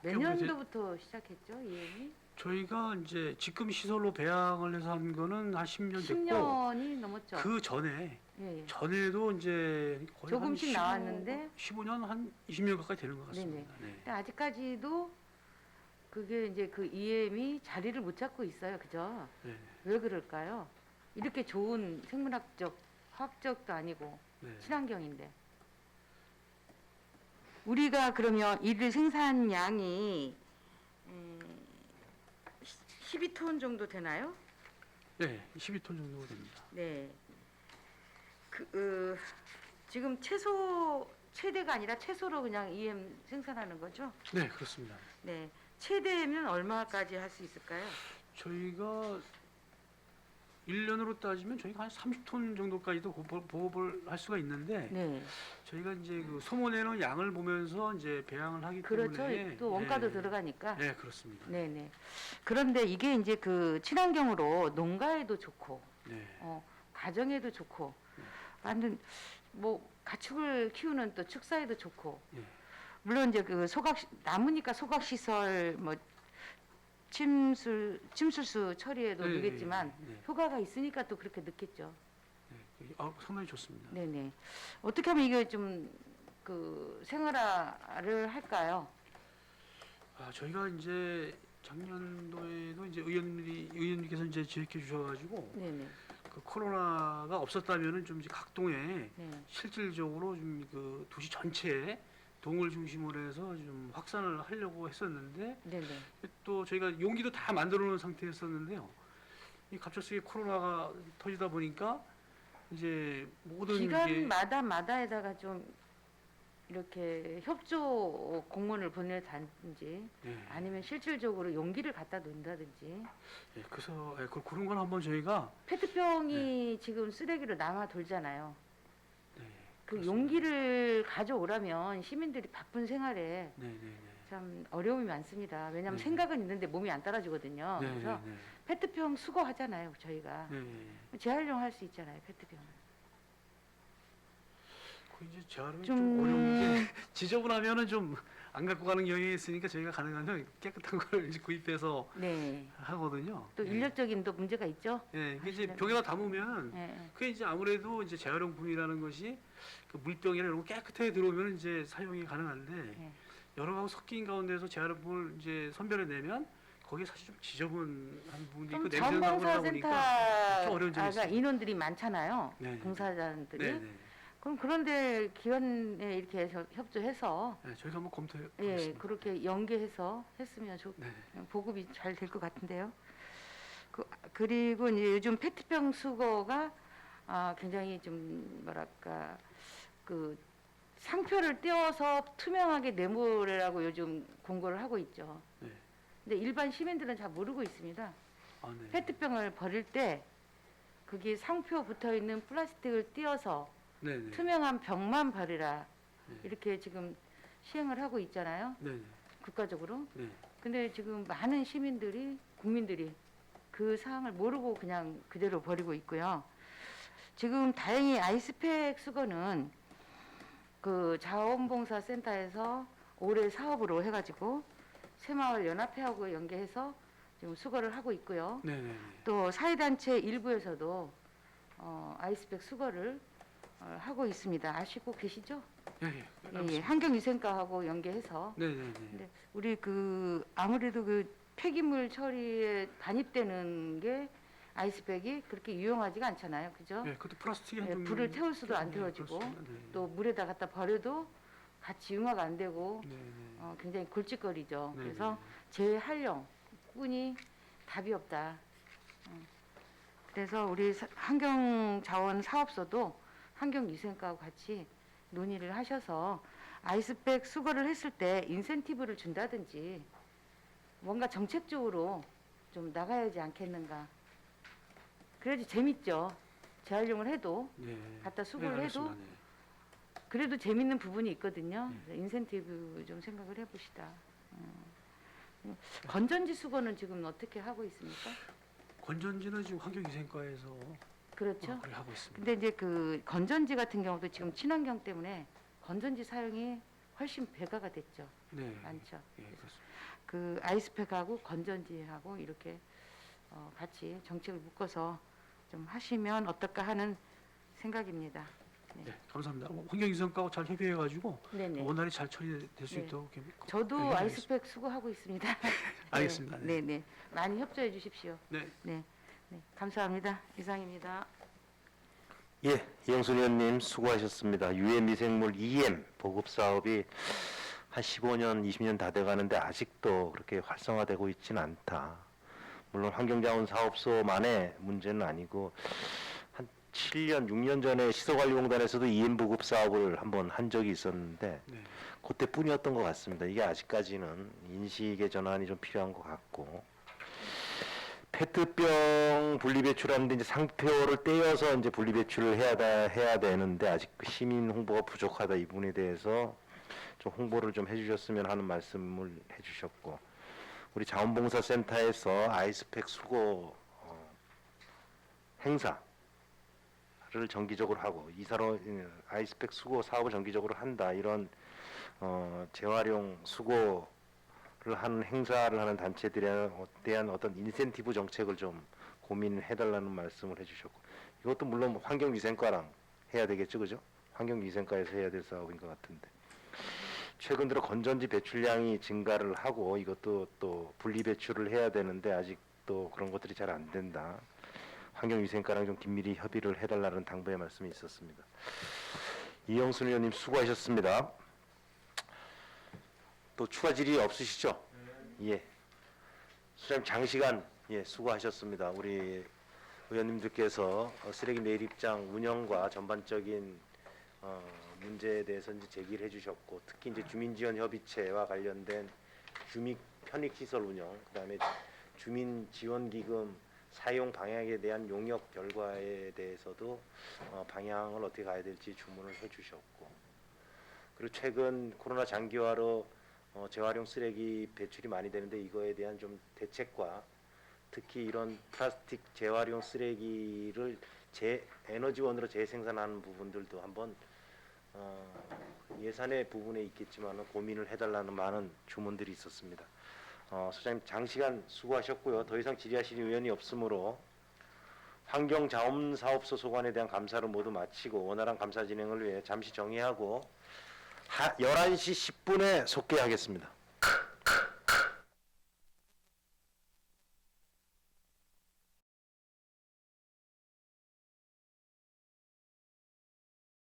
몇 년도부터 시작했죠, EM이? 저희가 이제 직금 시설로 배양을 해서 한 거는 한 10년 됐고 10년이 넘었죠. 그 전에 예. 전에도 이제 거의 조금씩 나왔는데 15년 한 20년 가까이 되는 것 같습니다. 네. 근데 아직까지도 그게 이제 그 EM이 자리를 못 잡고 있어요. 그죠? 네. 왜 그럴까요? 이렇게 좋은 생물학적, 화학적도 아니고 네. 친환경인데. 우리가 그러면 일일 생산량이 12톤 정도 되나요? 네, 12톤 정도 됩니다. 네. 지금 최대가 아니라 최소로 그냥 EM 생산하는 거죠? 네, 그렇습니다. 네. 최대면 얼마까지 할 수 있을까요? 저희가 1년으로 따지면 저희가 한 30톤 정도까지도 보급을 할 수가 있는데 네. 저희가 이제 그 소모내는 양을 보면서 이제 배양을 하기 그렇죠. 때문에 또 원가도 네. 들어가니까. 네, 그렇습니다. 네네. 그런데 이게 이제 그 친환경으로 농가에도 좋고, 네. 가정에도 좋고, 완전 뭐 가축을 키우는 또 축사에도 좋고. 네. 물론 이제 그 남으니까 소각 시설 뭐 침술수 처리에도 네, 되겠지만 네. 효과가 있으니까 또 그렇게 느꼈죠. 네. 상당히 좋습니다. 네네. 어떻게 하면 이게 좀 그 생활화를 할까요? 저희가 이제 작년도에도 이제 의원님께서 이제 지적해 주셔가지고 네네. 그 코로나가 없었다면은 좀 이제 각 동에 네. 실질적으로 좀 그 도시 전체에 동을 중심으로 해서 좀 확산을 하려고 했었는데 네네. 또 저희가 용기도 다 만들어 놓은 상태였었는데요. 이 갑작스레 코로나가 터지다 보니까 이제 모든 게 기간마다에다가 좀 이렇게 협조 공문을 보내든지 예. 아니면 실질적으로 용기를 갖다 놓는다든지 예, 그래서 예, 그런 건 한번 저희가 페트병이 지금 쓰레기로 남아 돌잖아요. 네, 그 그렇습니다. 용기를 가져오라면 시민들이 바쁜 생활에 네, 네, 네. 참 어려움이 많습니다. 왜냐하면 네. 생각은 있는데 몸이 안 따라주거든요. 네, 그래서 네, 페트병 수거하잖아요, 저희가. 네, 네. 재활용할 수 있잖아요, 페트병을. 그 이제 재활용이 좀- 좀 어려운 게 지저분하면은 좀 안 갖고 가는 경향이 있으니까 저희가 가능하면 깨끗한 걸 이제 구입해서 네. 하거든요. 또 예. 인력적인 또 문제가 있죠. 예, 이게 이제 하시려면. 병에다 담으면 예. 그게 이제 아무래도 이제 재활용품이라는 것이 그 물병이나 이런 거 깨끗하게 들어오면 이제 사용이 가능한데 예. 여러 가지 섞인 가운데서 재활용품을 이제 선별해내면 거기에 사실 좀 지저분한 부분이 있고 좀 냄새가 나고 그러다 보니까 좀 어려운 점이 자원봉사센터가 있습니다. 인원들이 많잖아요. 네. 봉사자들이. 네, 네. 그럼 그런데 기관에 이렇게 해서 협조해서 네, 저희가 한번 검토해 예, 보겠습니다. 그렇게 연계해서 했으면 네. 보급이 잘 될 것 같은데요. 그리고 이제 요즘 페트병 수거가 굉장히 좀 뭐랄까 그 상표를 떼어서 투명하게 내보내라고 요즘 공고를 하고 있죠. 네. 근데 일반 시민들은 잘 모르고 있습니다. 아, 네. 페트병을 버릴 때 그게 상표 붙어 있는 플라스틱을 띄어서 네, 네. 투명한 병만 버리라 네. 이렇게 지금 시행을 하고 있잖아요. 네, 네. 국가적으로. 네. 근데 지금 많은 시민들이 국민들이 그 사항을 모르고 그냥 그대로 버리고 있고요. 지금 다행히 아이스팩 수거는 그 자원봉사센터에서 올해 사업으로 해가지고 새마을 연합회하고 연계해서 지금 수거를 하고 있고요. 네, 네, 네. 또 사회단체 일부에서도 아이스팩 수거를 하고 있습니다. 아시고 계시죠? 예, 예. 예, 예. 환경위생과하고 연계해서. 네, 네, 네. 근데 우리 그 아무래도 그 폐기물 처리에 반입되는 게 아이스백이 그렇게 유용하지가 않잖아요, 그죠? 예, 그것도 플라스틱이 예, 한 불을 태울 수도 안 태워지고 또 물에다 갖다 버려도 같이 융화가 안 되고 네, 네. 굉장히 골칫거리죠. 네, 그래서 네, 재활용뿐이 답이 없다. 그래서 우리 환경자원사업소도 환경위생과하고 같이 논의를 하셔서 아이스백 수거를 했을 때 인센티브를 준다든지 뭔가 정책적으로 좀 나가야지 않겠는가. 그래야지 재밌죠. 재활용을 해도 네. 갖다 수거를 네, 해도 알겠습니다. 네. 그래도 재밌는 부분이 있거든요. 인센티브 좀 생각을 해봅시다. 건전지 수거는 지금 어떻게 하고 있습니까? 건전지는 지금 환경위생과에서 그렇죠. 그렇게 하고 있습니다. 근데 이제 그 건전지 같은 경우도 지금 친환경 때문에 건전지 사용이 훨씬 배가가 됐죠. 네. 많죠. 예, 그렇습니다. 그 아이스팩하고 건전지하고 이렇게 같이 정책을 묶어서 좀 하시면 어떨까 하는 생각입니다. 네, 감사합니다. 환경위생과하고 잘 협의해가지고 네네. 원활히 잘 처리될 수 네. 있도록 저도 연락하겠습니다. 아이스팩 수거하고 있습니다. 알겠습니다. 네. 네네. 많이 협조해 주십시오. 네. 네. 감사합니다. 이상입니다. 예, 이영순 의원님 수고하셨습니다. 유해 미생물 EM 보급 사업이 한 15년, 20년 다 돼가는데 아직도 그렇게 활성화되고 있지는 않다. 물론 환경자원사업소만의 문제는 아니고 한 7년, 6년 전에 시설관리공단에서도 EM 보급 사업을 한번 한 적이 있었는데 네. 그때뿐이었던 것 같습니다. 이게 아직까지는 인식의 전환이 좀 필요한 것 같고 페트병 분리배출하는데 이제 상표를 떼어서 이제 분리배출을 해야 되는데 아직 그 시민 홍보가 부족하다 이 부분에 대해서 좀 홍보를 좀 해주셨으면 하는 말씀을 해주셨고 우리 자원봉사센터에서 아이스팩 수거 행사를 정기적으로 하고 이사로 아이스팩 수거 사업을 정기적으로 한다 이런 재활용 수거를 하는 행사를 하는 단체들에 대한 어떤 인센티브 정책을 좀 고민해달라는 말씀을 해주셨고 이것도 물론 환경위생과랑 해야 되겠죠, 그죠? 환경위생과에서 해야 될 사업인 것 같은데 최근 들어 건전지 배출량이 증가를 하고 이것도 또 분리 배출을 해야 되는데 아직도 그런 것들이 잘 안 된다. 환경위생과랑 좀 긴밀히 협의를 해달라는 당부의 말씀이 있었습니다. 이영순 의원님 수고하셨습니다. 또 추가 질의 없으시죠? 예. 수장님 장시간 수고하셨습니다. 우리 의원님들께서 쓰레기 매립장 운영과 전반적인 문제에 대해서 이제 제기를 해주셨고, 특히 이제 주민지원협의체와 관련된 주민 편익시설 운영, 그다음에 주민지원기금 사용 방향에 대한 용역 결과에 대해서도 방향을 어떻게 가야 될지 주문을 해주셨고, 그리고 최근 코로나 장기화로 재활용 쓰레기 배출이 많이 되는데 이거에 대한 좀 대책과 특히 이런 플라스틱 재활용 쓰레기를 에너지원으로 재생산하는 부분들도 한번 예산의 부분에 있겠지만 고민을 해달라는 많은 주문들이 있었습니다. 소장님 장시간 수고하셨고요. 더 이상 질의하실 의원이 없으므로 환경자원사업소 소관에 대한 감사를 모두 마치고 원활한 감사 진행을 위해 잠시 정의하고 11시 10분에 속개하겠습니다.